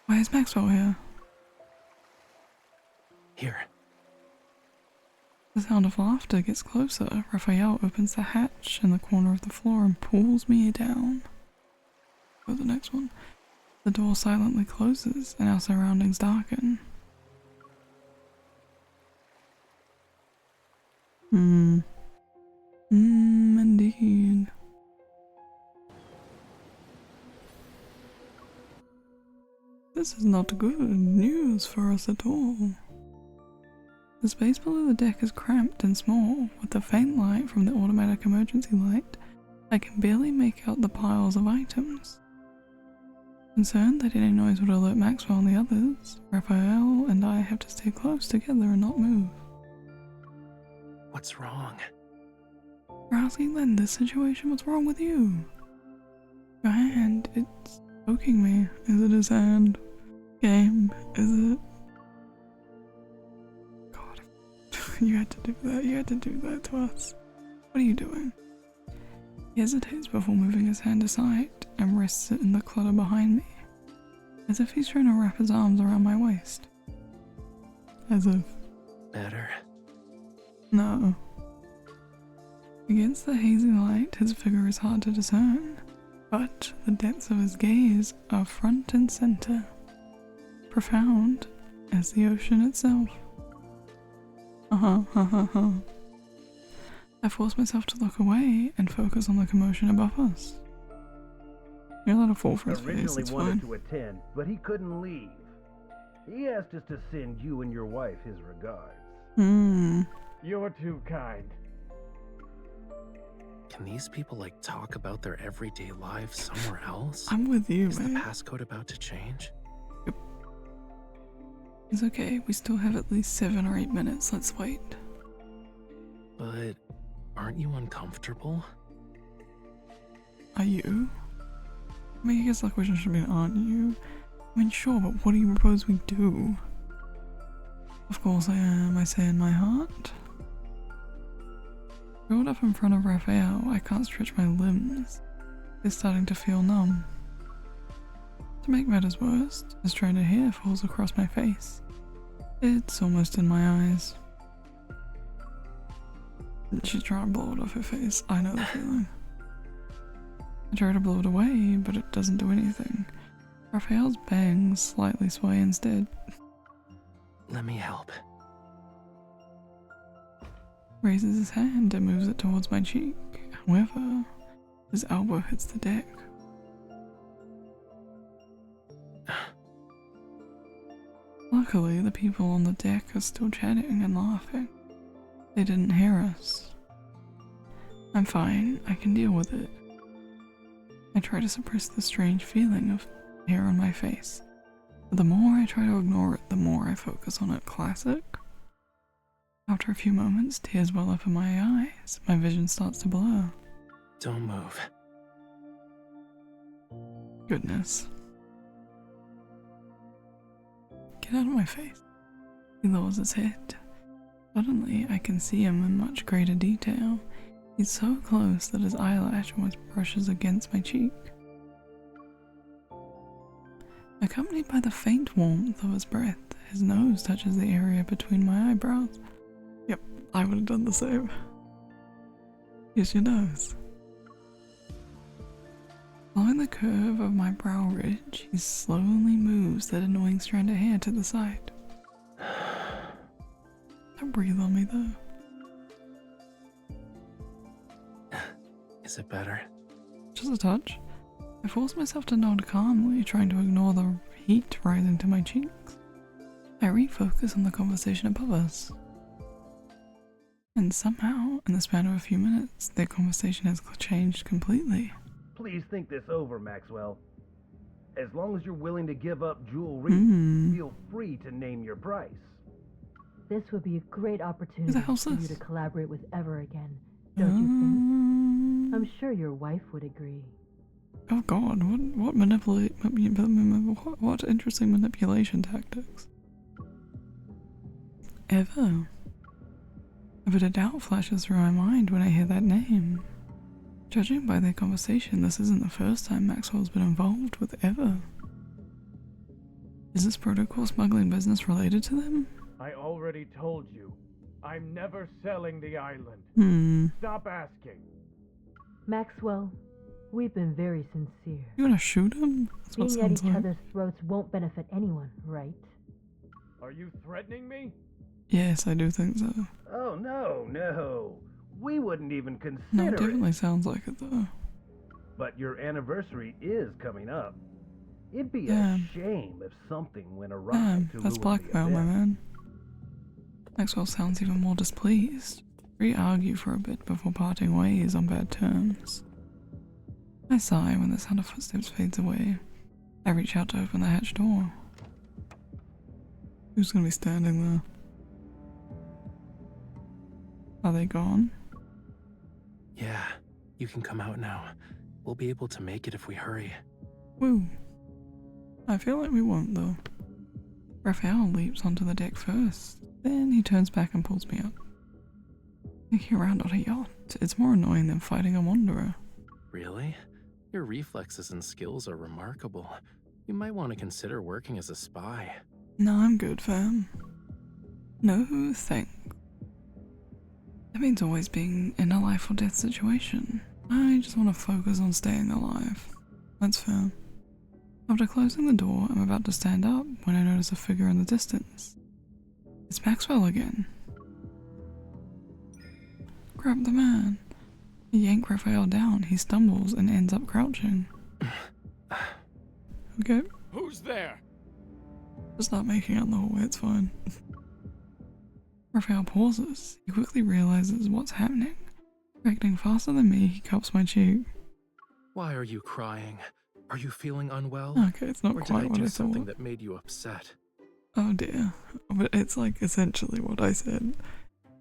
Why is Maxwell here? Here. The sound of laughter gets closer. Raphael opens the hatch in the corner of the floor and pulls me down. Go to the next one. The door silently closes and our surroundings darken. Indeed. This is not good news for us at all. The space below the deck is cramped and small. With the faint light from the automatic emergency light, I can barely make out the piles of items. Concerned that any noise would alert Maxwell and the others, Raphael and I have to stay close together and not move. What's wrong? You're asking that in this situation, what's wrong with you? Your hand, it's poking me. Is it his hand? Game, is it? God, you had to do that. You had to do that to us. What are you doing? He hesitates before moving his hand aside and rests it in the clutter behind me, as if he's trying to wrap his arms around my waist. As if. Better? No. Against the hazy light, his figure is hard to discern, but the depths of his gaze are front and center, profound as the ocean itself. I force myself to look away and focus on the commotion above us. You're allowed to fall for his face, Originally it's wanted fine. to attend, but he couldn't leave. He asked us to send you and your wife his regards. You're too kind. Can these people, like, talk about their everyday lives somewhere else? I'm with you, Is the mate. passcode about to change? It's okay, we still have at least 7 or 8 minutes, let's wait. But aren't you uncomfortable? Are you? I mean, I guess the question should be, aren't you? I mean, sure, but what do you propose we do? Of course I am, I say in my heart. Rolled up in front of Raphael, I can't stretch my limbs. They're starting to feel numb. To make matters worse, a strand of hair falls across my face. It's almost in my eyes. She's trying to blow it off her face, I know the feeling. I try to blow it away, but it doesn't do anything. Raphael's bangs slightly sway instead. Let me help. Raises his hand and moves it towards my cheek. However, his elbow hits the deck. Luckily, the people on the deck are still chatting and laughing. They didn't hear us. I'm fine, I can deal with it. I try to suppress the strange feeling of hair on my face. But the more I try to ignore it, the more I focus on it. Classic? After a few moments, tears well up in my eyes. My vision starts to blur. Don't move. Goodness. Get out of my face. He lowers his head. Suddenly, I can see him in much greater detail. He's so close that his eyelash almost brushes against my cheek. Accompanied by the faint warmth of his breath, his nose touches the area between my eyebrows. Yep, I would have done the same. Here's your nose. Following the curve of my brow ridge, he slowly moves that annoying strand of hair to the side. Don't breathe on me though. Is it better? Just a touch. I force myself to nod calmly, trying to ignore the heat rising to my cheeks. I refocus on the conversation above us. And somehow, in the span of a few minutes, their conversation has changed completely. Please think this over, Maxwell. As long as you're willing to give up jewelry, feel free to name your price. This would be a great opportunity Who the hell's for you this? to collaborate with Ever again, don't you think? I'm sure your wife would agree. Oh god, what interesting manipulation tactics. Ever. A bit of doubt flashes through my mind when I hear that name. Judging by their conversation, this isn't the first time Maxwell's been involved with Ever. Is this protocol smuggling business related to them? I already told you. I'm never selling the island. Stop asking. Maxwell, we've been very sincere. You gonna shoot him? That's what it Being at sounds each like. other's throats won't benefit anyone, right? Are you threatening me? Yes, I do think so. Oh, no. We wouldn't even consider No, it it. definitely sounds like it though. But your anniversary is coming up. It'd be Damn. a shame if something went awry Damn, to that's ruin blackmail, the my event. man. Maxwell sounds even more displeased. We argue for a bit before parting ways on bad terms. I sigh when the sound of footsteps fades away. I reach out to open the hatch door. Who's gonna be standing there? Are they gone? Yeah, you can come out now. We'll be able to make it if we hurry. Woo. I feel like we won't though. Raphael leaps onto the deck first, then he turns back and pulls me up. Sneaking around on a yacht, it's more annoying than fighting a wanderer. Really? Your reflexes and skills are remarkable. You might want to consider working as a spy. No, I'm good, fam. No thanks. That means always being in a life or death situation. I just want to focus on staying alive. That's fair. After closing the door, I'm about to stand up when I notice a figure in the distance. It's Maxwell again. Grab the man. I yank Raphael down. He stumbles and ends up crouching. Okay. Who's there? Just not making out the hallway, it's fine. Raphael pauses. He quickly realizes what's happening. Reacting faster than me, he cups my cheek. Why are you crying? Are you feeling unwell? Okay, it's not or did quite I what do I something thought. that made you upset? Oh dear. But it's like essentially what I said.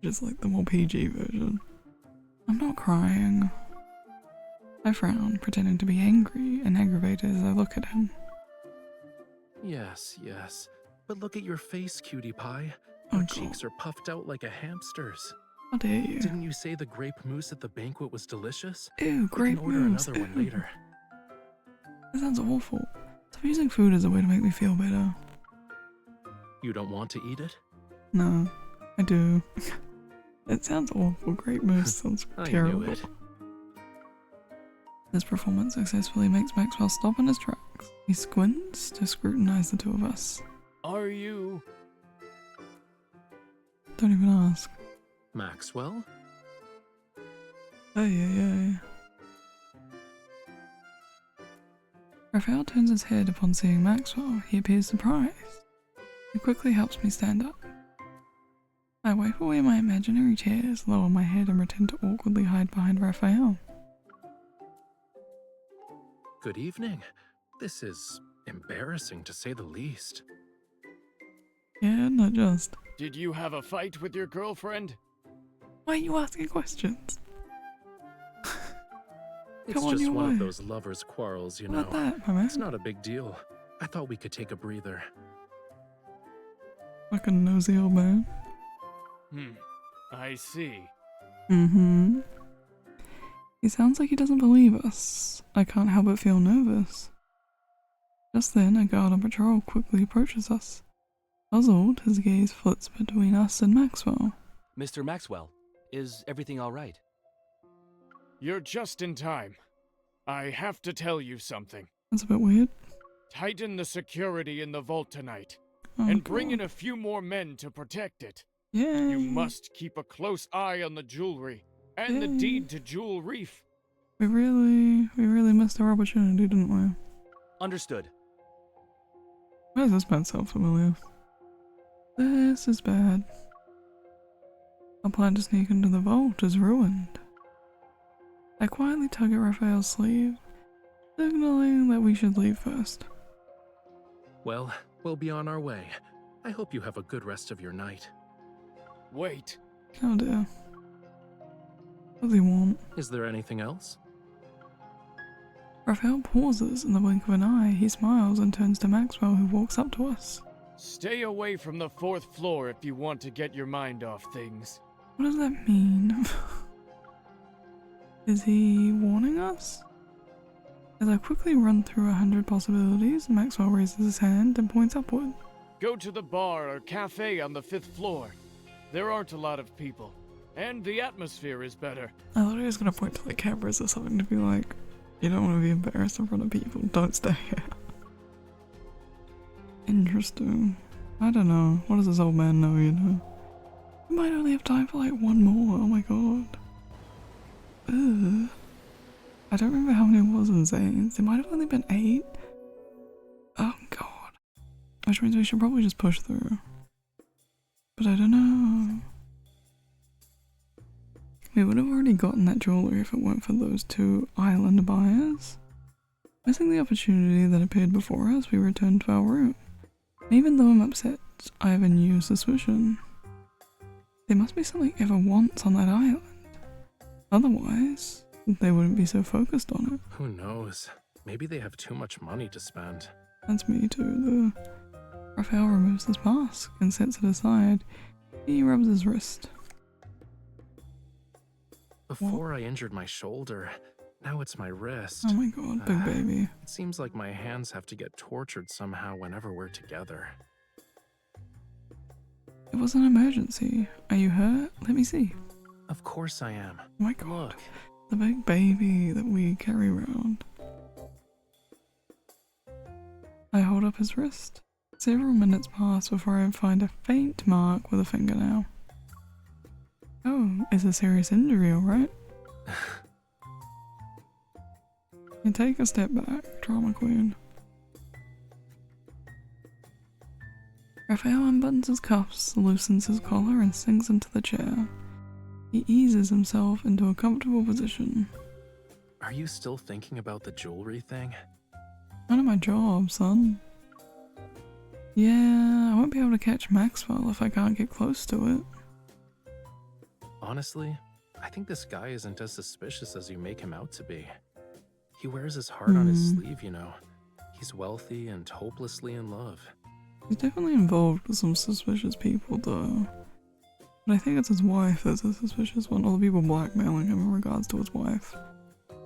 Just like the more PG version. I'm not crying. I frown, pretending to be angry and aggravated as I look at him. Yes, yes. But look at your face, cutie pie. Oh, Your God. cheeks are puffed out like a hamster's. How dare you? Didn't you say the grape mousse at the banquet was delicious? Ew, We great can order moves. another one Ew. later. That sounds awful. Stop using food as a way to make me feel better. You don't want to eat it? No, I do. It sounds awful. Great moves sounds I terrible. knew it. This performance successfully makes Maxwell stop in his tracks. He squints to scrutinize the two of us. Are you? Don't even ask. Maxwell? Hey. Raphael turns his head upon seeing Maxwell. He appears surprised. He quickly helps me stand up. I wipe away my imaginary tears, lower my head and pretend to awkwardly hide behind Raphael. Good evening. This is embarrassing to say the least. Yeah, not just. Did you have a fight with your girlfriend? Why are you asking questions? It's Come on, just you one of way. those lovers' quarrels, you What know. about that, my man? It's not a big deal. I thought we could take a breather. Fucking nosy old man. I see. Mm-hmm. He sounds like he doesn't believe us. I can't help but feel nervous. Just then, a guard on patrol quickly approaches us. Puzzled, his gaze flits between us and Maxwell. Mr. Maxwell, is everything all right? You're just in time. I have to tell you something. That's a bit weird. Tighten the security in the vault tonight, Oh, and bring in God. a few more men to protect it. Yay. You must keep a close eye on the jewelry and the Yay. deed to Jewel Reef. We really missed our opportunity, didn't we? Understood. Why does this man sound familiar? This is bad. Our plan to sneak into the vault is ruined. I quietly tug at Raphael's sleeve, signaling that we should leave first. Well, we'll be on our way. I hope you have a good rest of your night. Wait. Oh dear. What does he want? Is there anything else? Raphael pauses in the blink of an eye. He smiles and turns to Maxwell, who walks up to us. Stay away from the 4th floor if you want to get your mind off things. What does that mean? Is he warning us? As I quickly run through 100 possibilities, Maxwell raises his hand and points upward. Go to the bar or cafe on the 5th floor. There aren't a lot of people, and the atmosphere is better. I thought he was gonna point to the cameras or something to be like, you don't want to be embarrassed in front of people, don't stay here. Interesting. I don't know. What does this old man know, you know? We might only have time for like one more, oh my god. Ugh. I don't remember how many it was in Zane's. There might have only been 8. Oh god. Which means we should probably just push through. But I don't know. We would have already gotten that jewelry if it weren't for those two island buyers. Missing the opportunity that appeared before us, we returned to our room. And even though I'm upset, I have a new suspicion. There must be something Eva wants on that island. Otherwise, they wouldn't be so focused on it. Who knows? Maybe they have too much money to spend. That's me too, though. Raphael removes his mask and sets it aside. He rubs his wrist. Before I injured my shoulder, now it's my wrist. Oh my god, big baby. It seems like my hands have to get tortured somehow whenever we're together. It was an emergency. Are you hurt? Let me see. Of course I am. Oh my god. Look. The big baby that we carry around. I hold up his wrist. Several minutes pass before I find a faint mark with a fingernail. Oh, it's a serious injury, alright? You take a step back, drama queen. Raphael unbuttons his cuffs, loosens his collar, and sinks into the chair. He eases himself into a comfortable position. Are you still thinking about the jewelry thing? None of my job, son. Yeah, I won't be able to catch Maxwell if I can't get close to it. Honestly, I think this guy isn't as suspicious as you make him out to be. He wears his heart on his sleeve, you know. He's wealthy and hopelessly in love. He's definitely involved with some suspicious people, though. But I think it's his wife that's a suspicious one. All the people blackmailing him in regards to his wife.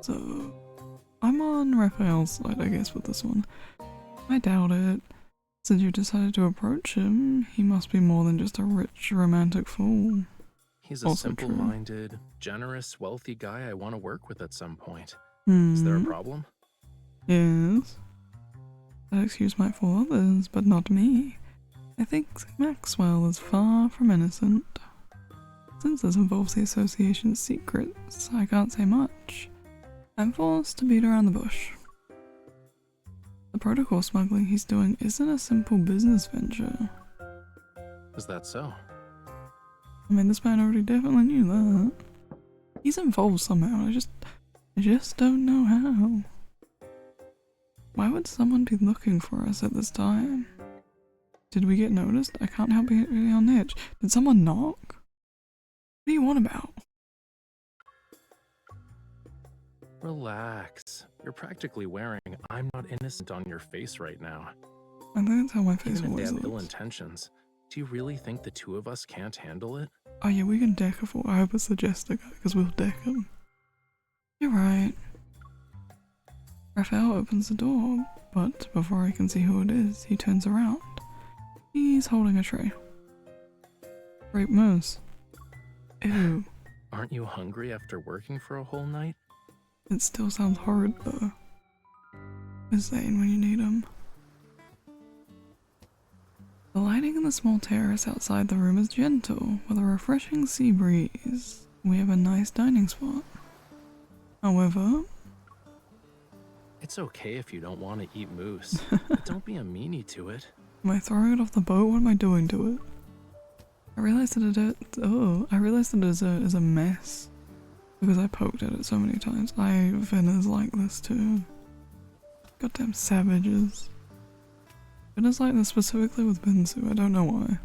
So, I'm on Raphael's side, I guess, with this one. I doubt it. Since you decided to approach him, he must be more than just a rich, romantic fool. He's a Also true. simple-minded, generous, wealthy guy I want to work with at some point. Is there a problem? Yes. That excuse might fool others, but not me. I think Maxwell is far from innocent. Since this involves the association's secrets, I can't say much. I'm forced to beat around the bush. The protocol smuggling he's doing isn't a simple business venture. Is that so? I mean, this man already definitely knew that. He's involved somehow, I just don't know how. Why would someone be looking for us at this time? Did we get noticed? I can't help being really on edge. Did someone knock? What do you want about? Relax. You're practically wearing "I'm not innocent" on your face right now. I think that's how my face Even if they always have ill looks. intentions, do you really think the two of us can't handle it? Oh yeah, we can deck a fool. I hope it's the Jester guy, because we'll deck him. You're right. Raphael opens the door, but before I can see who it is, he turns around. He's holding a tray. Grape mousse. Ew. Aren't you hungry after working for a whole night? It still sounds horrid though. Where's Zane when you need him? The lighting in the small terrace outside the room is gentle, with a refreshing sea breeze. We have a nice dining spot. However... It's okay if you don't want to eat moose, but don't be a meanie to it. Am I throwing it off the boat? What am I doing to it? I realized that I realized the dessert is a mess. Because I poked at it so many times. Vin is like this too. Goddamn savages. Vin is like this specifically with Binsu, I don't know why.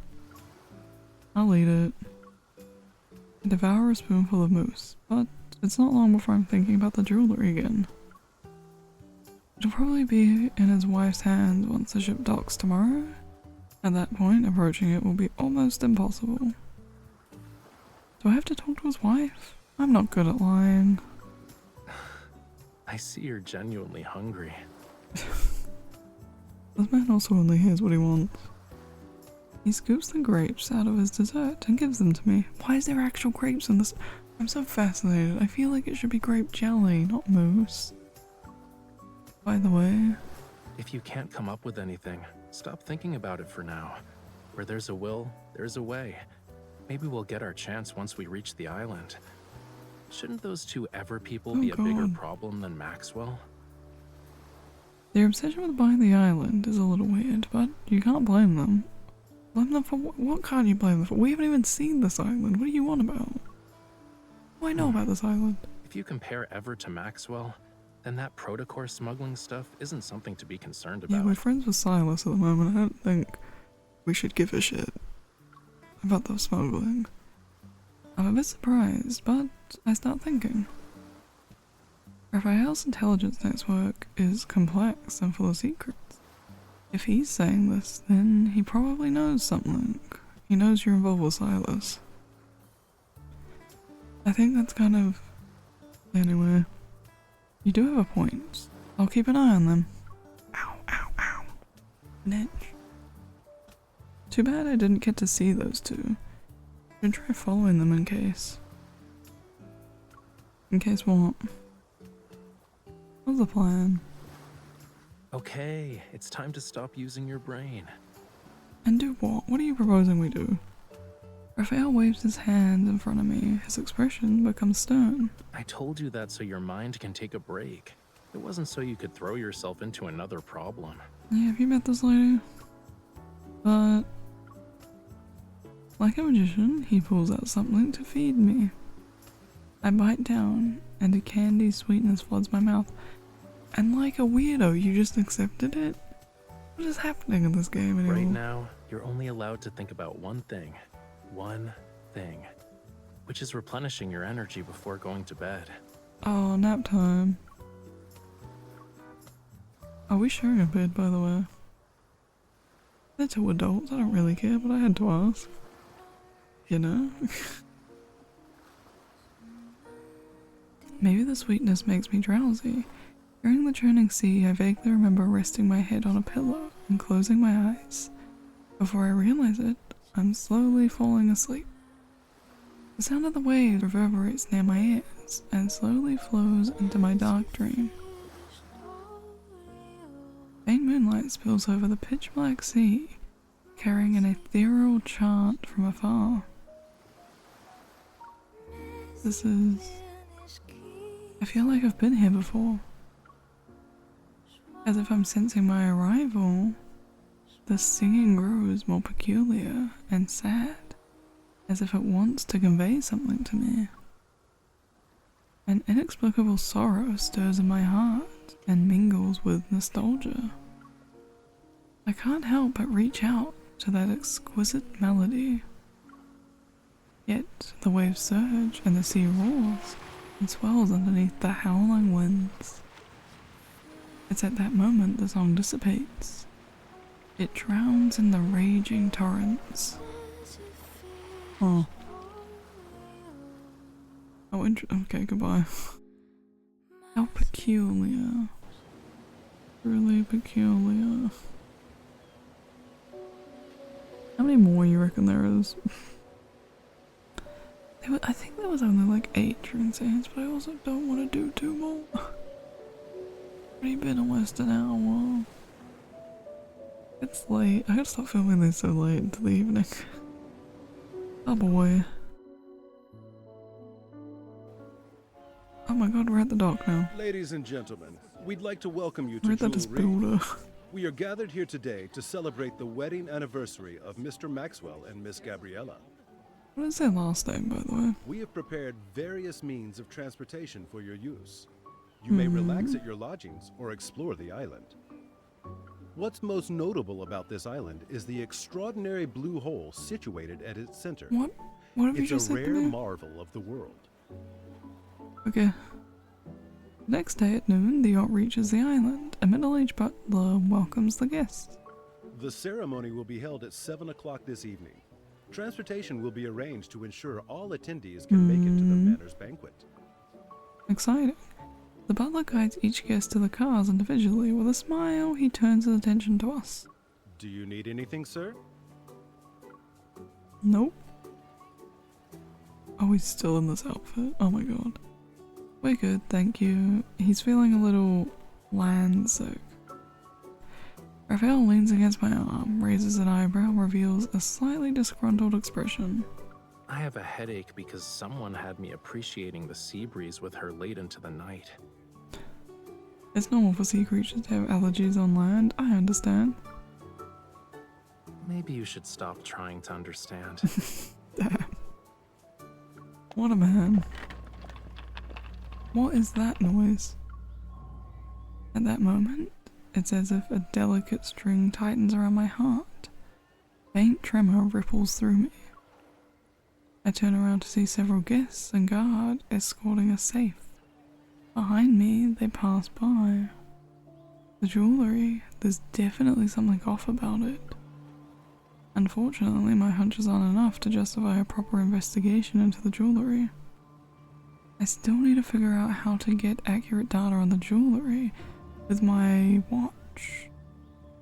I'll eat it. I devour a spoonful of mousse, but it's not long before I'm thinking about the jewelry again. It'll probably be in his wife's hands once the ship docks tomorrow. At that point, approaching it will be almost impossible. Do I have to talk to his wife? I'm not good at lying. I see you're genuinely hungry. This man also only hears what he wants. He scoops the grapes out of his dessert and gives them to me. Why is there actual grapes in this? I'm so fascinated. I feel like it should be grape jelly, not mousse. By the way... If you can't come up with anything, stop thinking about it for now. Where there's a will, there's a way. Maybe we'll get our chance once we reach the island. Shouldn't those two Ever people be a bigger problem than Maxwell? Their obsession with buying the island is a little weird, but you can't blame them. Blame them for what can't you blame them for? We haven't even seen this island. What do you want about? do I know about this island? If you compare Ever to Maxwell, then that protocore smuggling stuff isn't something to be concerned Yeah, about. we're friends with Silas at the moment. I don't think we should give a shit about the smuggling. I'm a bit surprised, but I start thinking. Raphael's intelligence network is complex and full of secrets. If he's saying this, then he probably knows something. He knows you're involved with Silas. I think that's kind of... Anyway, you do have a point. I'll keep an eye on them. Ow, ow, ow. An itch. Too bad I didn't get to see those two. Should try following them in case. In case what? What's the plan? Okay, it's time to stop using your brain. And do what? What are you proposing we do? Raphael waves his hand in front of me. His expression becomes stern. I told you that so your mind can take a break. It wasn't so you could throw yourself into another problem. Yeah, have you met this lady? But... like a magician, he pulls out something to feed me. I bite down, and a candy sweetness floods my mouth. And like a weirdo, you just accepted it? What is happening in this game anymore? Right now, you're only allowed to think about one thing. One thing. Which is replenishing your energy before going to bed. Oh, nap time. Are we sharing a bed, by the way? They're two adults, I don't really care, but I had to ask. You know? Maybe the sweetness makes me drowsy. Hearing the churning sea, I vaguely remember resting my head on a pillow and closing my eyes. Before I realize it, I'm slowly falling asleep. The sound of the waves reverberates near my ears and slowly flows into my dark dream. Faint moonlight spills over the pitch-black sea, carrying an ethereal chant from afar. This is... I feel like I've been here before. As if I'm sensing my arrival, the singing grows more peculiar and sad, as if it wants to convey something to me. An inexplicable sorrow stirs in my heart and mingles with nostalgia. I can't help but reach out to that exquisite melody. Yet the waves surge and the sea roars and swells underneath the howling winds. It's at that moment the song dissipates. It drowns in the raging torrents. Oh. Oh, okay, goodbye. How peculiar. Really peculiar. How many more you reckon there is? I think there was only like 8 train scenes, but I also don't want to do 2 more. Already been almost an hour. It's late. I gotta stop filming this so late into the evening. Oh boy. Oh my god, we're at the dock now. Ladies and gentlemen, we'd like to welcome you We're to at that Jewel Reed. builder. We are gathered here today to celebrate the wedding anniversary of Mr. Maxwell and Miss Gabriella. What is their last name, by the way? We have prepared various means of transportation for your use. You may relax at your lodgings or explore the island. What's most notable about this island is the extraordinary blue hole situated at its center. What? What have you It's just a said to rare me? marvel of the world. Okay. The next day at noon, the yacht reaches the island. A middle-aged butler welcomes the guests. The ceremony will be held at 7 o'clock this evening. Transportation will be arranged to ensure all attendees can make it to the manor's banquet. Exciting. The butler guides each guest to the cars individually. With a smile, he turns his attention to us. Do you need anything, sir? Nope. Oh, he's still in this outfit. Oh my god. We're good, thank you. He's feeling a little land sick. Raphael leans against my arm, raises an eyebrow, reveals a slightly disgruntled expression. I have a headache because someone had me appreciating the sea breeze with her late into the night. It's normal for sea creatures to have allergies on land, I understand. Maybe you should stop trying to understand. Damn. What a man. What is that noise? At that moment, it's as if a delicate string tightens around my heart. Faint tremor ripples through me. I turn around to see several guests and guard escorting us safe. Behind me, they pass by. The jewellery, there's definitely something off about it. Unfortunately, my hunches aren't enough to justify a proper investigation into the jewellery. I still need to figure out how to get accurate data on the jewellery with my watch.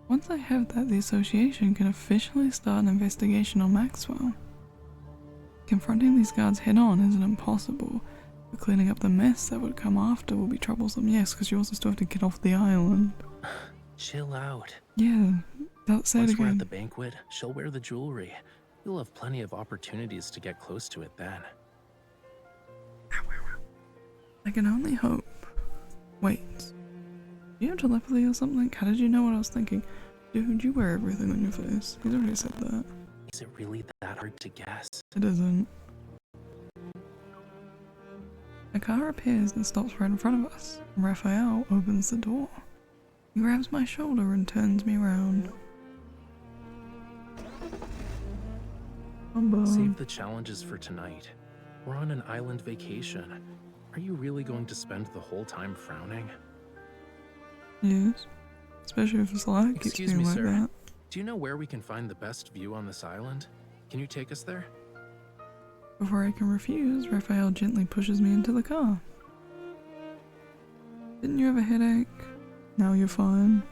Once I have that, the association can officially start an investigation on Maxwell. Confronting these guards head-on isn't impossible, but cleaning up the mess that would come after will be troublesome. Yes, because you also still have to get off the island. Chill out. Yeah, say it Once we're again. at the banquet, she'll wear the jewelry. You'll have plenty of opportunities to get close to it then. I can only hope. Wait. Do you have telepathy or something? How did you know what I was thinking? Dude, you wear everything on your face. He's already said that. Is it really that hard to guess? It isn't. A car appears and stops right in front of us. Raphael opens the door. He grabs my shoulder and turns me around. Save the challenges for tonight. We're on an island vacation. Are you really going to spend the whole time frowning? Yes. Especially if it's like keeps Excuse being me, like sir. that. Do you know where we can find the best view on this island? Can you take us there? Before I can refuse, Raphael gently pushes me into the car. Didn't you have a headache? Now you're fine.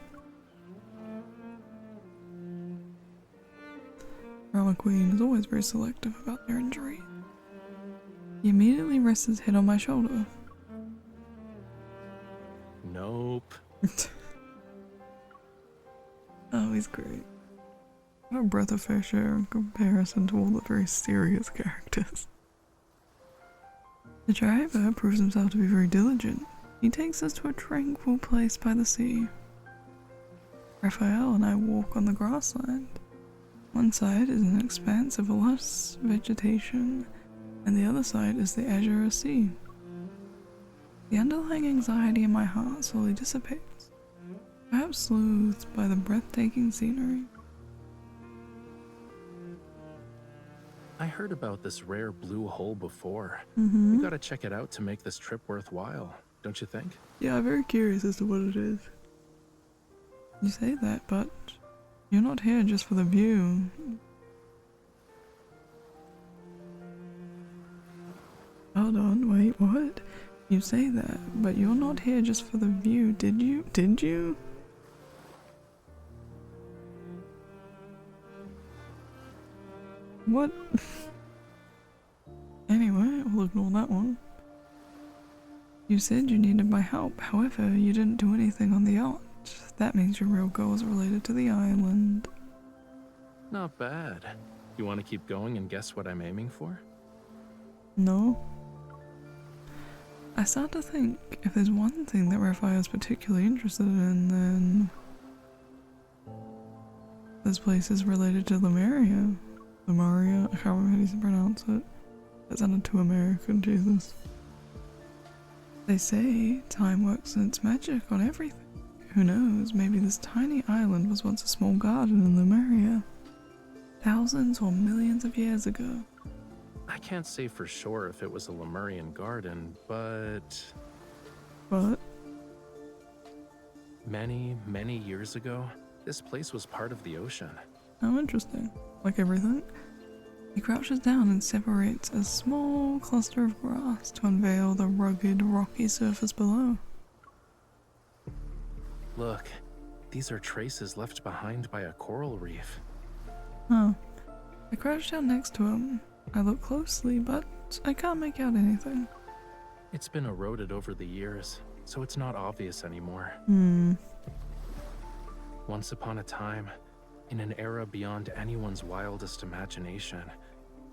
Drama Queen is always very selective about their injury. He immediately rests his head on my shoulder. Nope. Oh, he's great. What a breath of fresh air in comparison to all the very serious characters. The driver proves himself to be very diligent. He takes us to a tranquil place by the sea. Raphael and I walk on the grassland. One side is an expanse of lush vegetation, and the other side is the azure sea. The underlying anxiety in my heart slowly dissipates, perhaps soothed by the breathtaking scenery. I heard about this rare blue hole before. Mm-hmm. We gotta check it out to make this trip worthwhile, don't you think? Yeah, I'm very curious as to what it is. You say that, but you're not here just for the view. Hold on, wait, what? You say that, but you're not here just for the view, did you? Did you? What? Anyway, we'll ignore that one. You said you needed my help, however, you didn't do anything on the yacht. That means your real goal is related to the island. Not bad. You want to keep going and guess what I'm aiming for? No? I start to think if there's one thing that Raphael is particularly interested in, then this place is related to Lemuria. Lemuria? I can't remember how to pronounce it. That sounded too American, Jesus. They say time works its magic on everything. Who knows, maybe this tiny island was once a small garden in Lemuria. Thousands or millions of years ago. I can't say for sure if it was a Lemurian garden, but But many, many years ago, this place was part of the ocean. how interesting. Like everything. He crouches down and separates a small cluster of grass to unveil the rugged, rocky surface below. Look, these are traces left behind by a coral reef. Huh. I crouch down next to him. I look closely, but I can't make out anything. It's been eroded over the years, so it's not obvious anymore. Once upon a time, in an era beyond anyone's wildest imagination,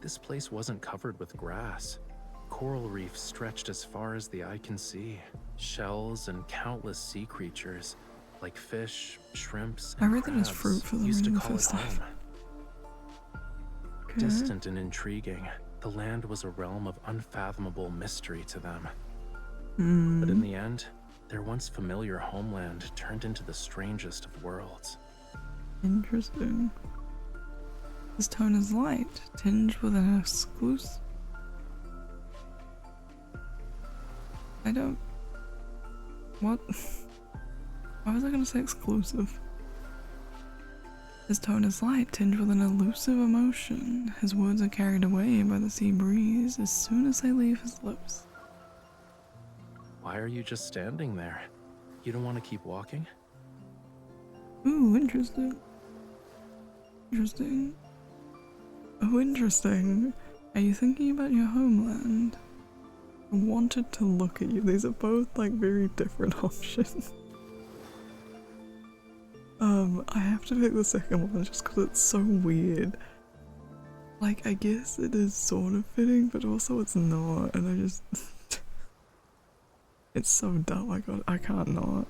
this place wasn't covered with grass. Coral reefs stretched as far as the eye can see. Shells and countless sea creatures, like fish, shrimps, I and read that as crabs, fruit for them used to reading the call it first time. home. Okay. Distant and intriguing, the land was a realm of unfathomable mystery to them. But in the end, their once familiar homeland turned into the strangest of worlds. Interesting. His tone is light, tinged with an exclusive. I don't. What? Why was I gonna say exclusive? His tone is light, tinged with an elusive emotion. His words are carried away by the sea breeze as soon as they leave his lips. Why are you just standing there? You don't want to keep walking? Ooh, interesting. Interesting. Oh, interesting. Are you thinking about your homeland? I wanted to look at you. These are both like very different options. I have to pick the second one just because it's so weird. Like, I guess it is sort of fitting, but also it's not, and I just... It's so dumb, I can't not.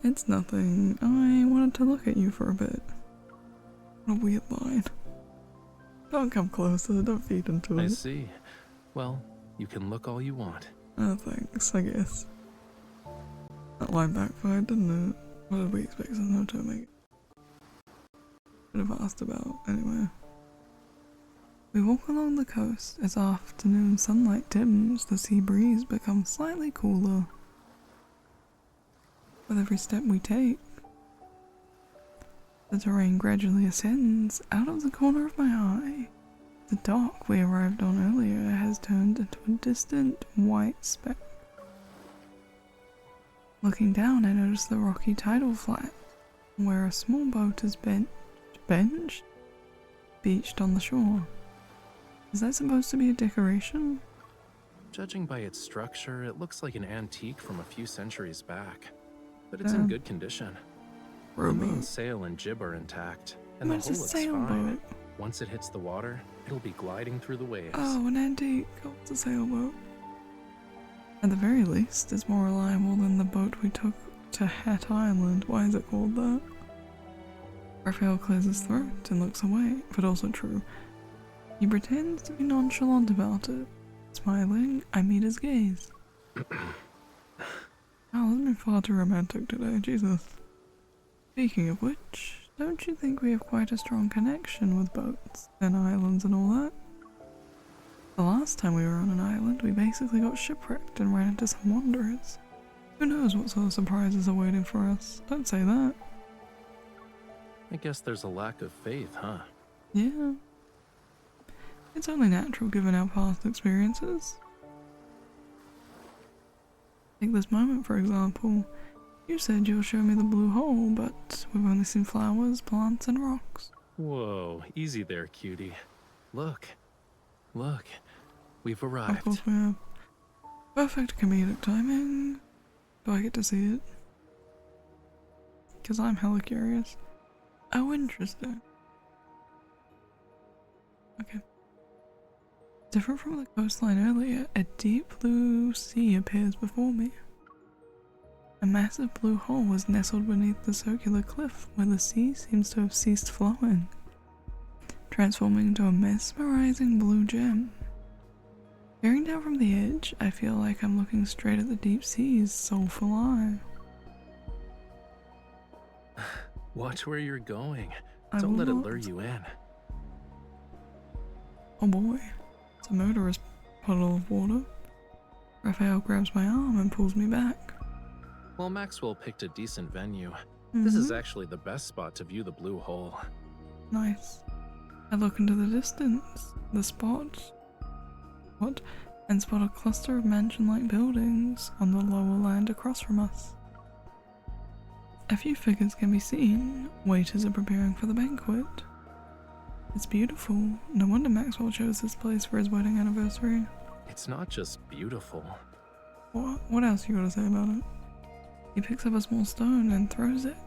It's nothing. I wanted to look at you for a bit. What a weird line. Don't come closer, don't feed into it. I see. Well, you can look all you want. Oh, thanks, I guess. That line backfired, didn't it? What did we expect someone to make it? Should have asked about, anyway. We walk along the coast. As afternoon sunlight dims, the sea breeze becomes slightly cooler. With every step we take, the terrain gradually ascends out of the corner of my eye. The dock we arrived on earlier has turned into a distant white speck. Looking down, I notice the rocky tidal flat, where a small boat is beached on the shore. Is that supposed to be a decoration? Judging by its structure, it looks like an antique from a few centuries back. But it's in good condition. The main sail and jib are intact, and the hull looks fine. Once it hits the water, it'll be gliding through the waves. Oh, an antique. Oh, it's a sailboat. At the very least, it's more reliable than the boat we took to Hat Island. Why is it called that? Raphael clears his throat and looks away, but also true. He pretends to be nonchalant about it. Smiling, I meet his gaze. Wow, that's been far too romantic today, Jesus. Speaking of which, don't you think we have quite a strong connection with boats and islands and all that? The last time we were on an island, we basically got shipwrecked and ran into some wanderers. Who knows what sort of surprises are waiting for us? Don't say that. I guess there's a lack of faith, huh? Yeah. It's only natural given our past experiences. Take this moment for example. You said you'll show me the blue hole, but we've only seen flowers, plants, and rocks. Whoa, easy there, cutie. Look. Look. We've arrived. Of course we have. Perfect comedic timing. Do I get to see it? Because I'm hella curious. Oh, interesting. Okay. Different from the coastline earlier, a deep blue sea appears before me. A massive blue hole is nestled beneath the circular cliff where the sea seems to have ceased flowing, transforming into a mesmerizing blue gem. Peering down from the edge, I feel like I'm looking straight at the deep sea's soulful eye. Watch where you're going. I Don't let it will lure not. you in. Oh boy, it's a murderous puddle of water. Raphael grabs my arm and pulls me back. Well, Maxwell picked a decent venue. This is actually the best spot to view the blue hole. Nice. I look into the distance, and spot a cluster of mansion-like buildings on the lower land across from us. A few figures can be seen. Waiters are preparing for the banquet. It's beautiful. No wonder Maxwell chose this place for his wedding anniversary. It's not just beautiful. What else you gotta say about it? He picks up a small stone and throws it.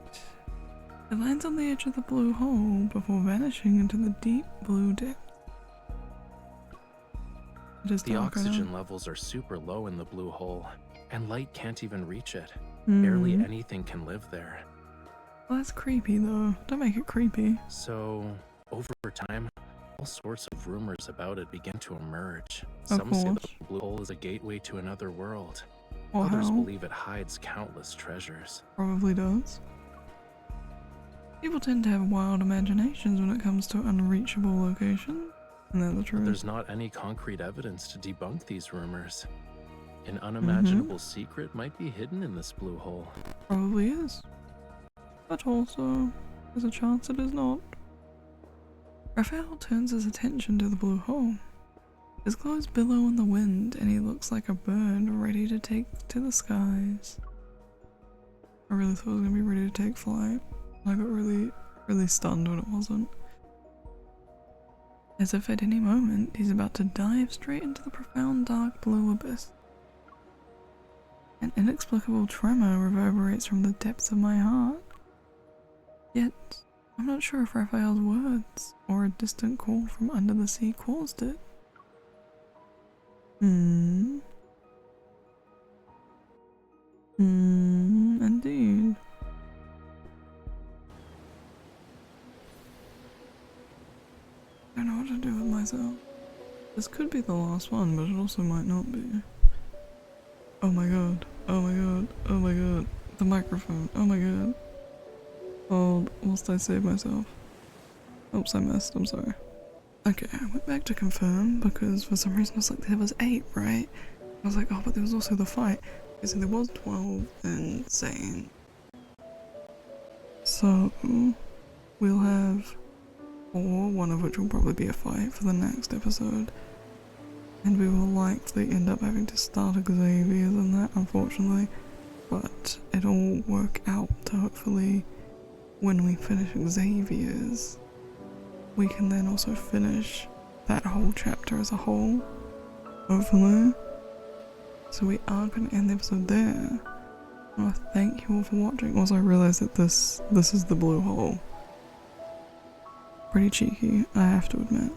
It lands on the edge of the blue hole before vanishing into the deep blue depths. It is The dark right oxygen now. levels are super low in the blue hole, and light can't even reach it. Barely anything can live there. Well, that's creepy though. Don't make it creepy. So, over time, all sorts of rumors about it begin to emerge. Some say course. the blue hole is a gateway to another world. Or Others how? believe it hides countless treasures. Probably does. People tend to have wild imaginations when it comes to unreachable locations. And that's the But truth. there's not any concrete evidence to debunk these rumors. An unimaginable secret might be hidden in this blue hole. Probably is. But also, there's a chance it is not. Raphael turns his attention to the blue hole. His clothes billow in the wind and he looks like a bird ready to take to the skies. I really thought it was going to be ready to take flight. I got really stunned when it wasn't. As if at any moment he's about to dive straight into the profound dark blue abyss. An inexplicable tremor reverberates from the depths of my heart. Yet, I'm not sure if Raphael's words or a distant call from under the sea caused it. Indeed. I don't know what to do with myself. This could be the last one, but it also might not be. Oh my god. Oh my god. Oh my god. The microphone. Oh my god. Hold, whilst I save myself. Oops, I missed. I'm sorry. Okay, I went back to confirm because for some reason I was like, there was 8, right? I was like, oh, but there was also the fight. Okay, so there was 12 and Zane. So, we'll have 4, one of which will probably be a fight for the next episode. And we will likely end up having to start Xavier's and that, unfortunately. But it'll work out to hopefully, when we finish Xavier's, we can then also finish that whole chapter as a whole, hopefully. So we are going to end the episode there. I want to thank you all for watching. Also, I realised that this is the blue hole. Pretty cheeky, I have to admit.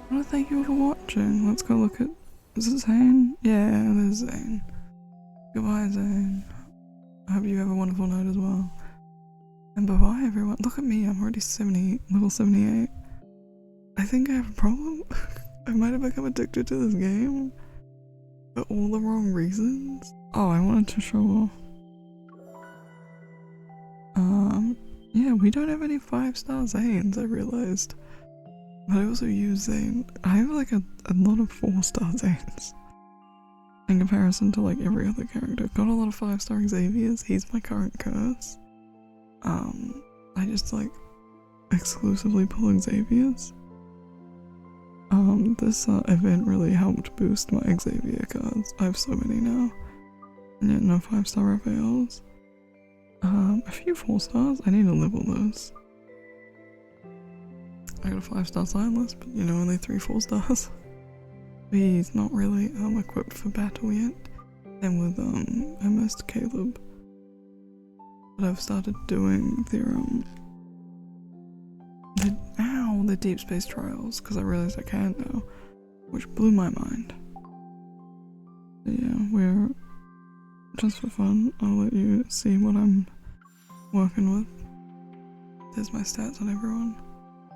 I want to thank you all for watching. Let's go look at... Is it Zane? Yeah, there's Zane. Goodbye, Zane. I hope you have a wonderful night as well. And bye-bye, everyone. Look at me, I'm already level 78. I think I have a problem. I might have become addicted to this game. For all the wrong reasons. Oh, I wanted to show off. Yeah, we don't have any 5-star Zanes, I realized. But I also use Zane. I have like a lot of 4-star Zanes. In comparison to like every other character. Got a lot of 5-star Xaviers. He's my current curse. I just like exclusively pull Xaviers. This event really helped boost my Xavier cards. I have so many now. And yet no 5-star Raphaels. A few 4-stars. I need to level those. I got a 5-star Silas, but you know, only 3 4-stars. He's not really equipped for battle yet. And with I missed Caleb. But I've started doing the DeepSpace trials, because I realized I can now, which blew my mind. But yeah, we're just for fun. I'll let you see what I'm working with. There's my stats on everyone.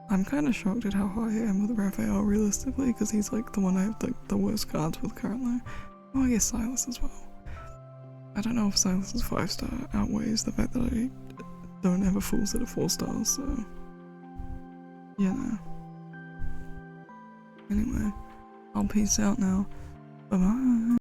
I'm kind of shocked at how high I am with Raphael realistically, because he's like the one I have like the worst cards with currently. Oh, I guess Silas as well. I don't know if Silas's 5-star outweighs the fact that I don't have a full set of 4 stars, so you know. Anyway, I'll peace out now. Bye bye.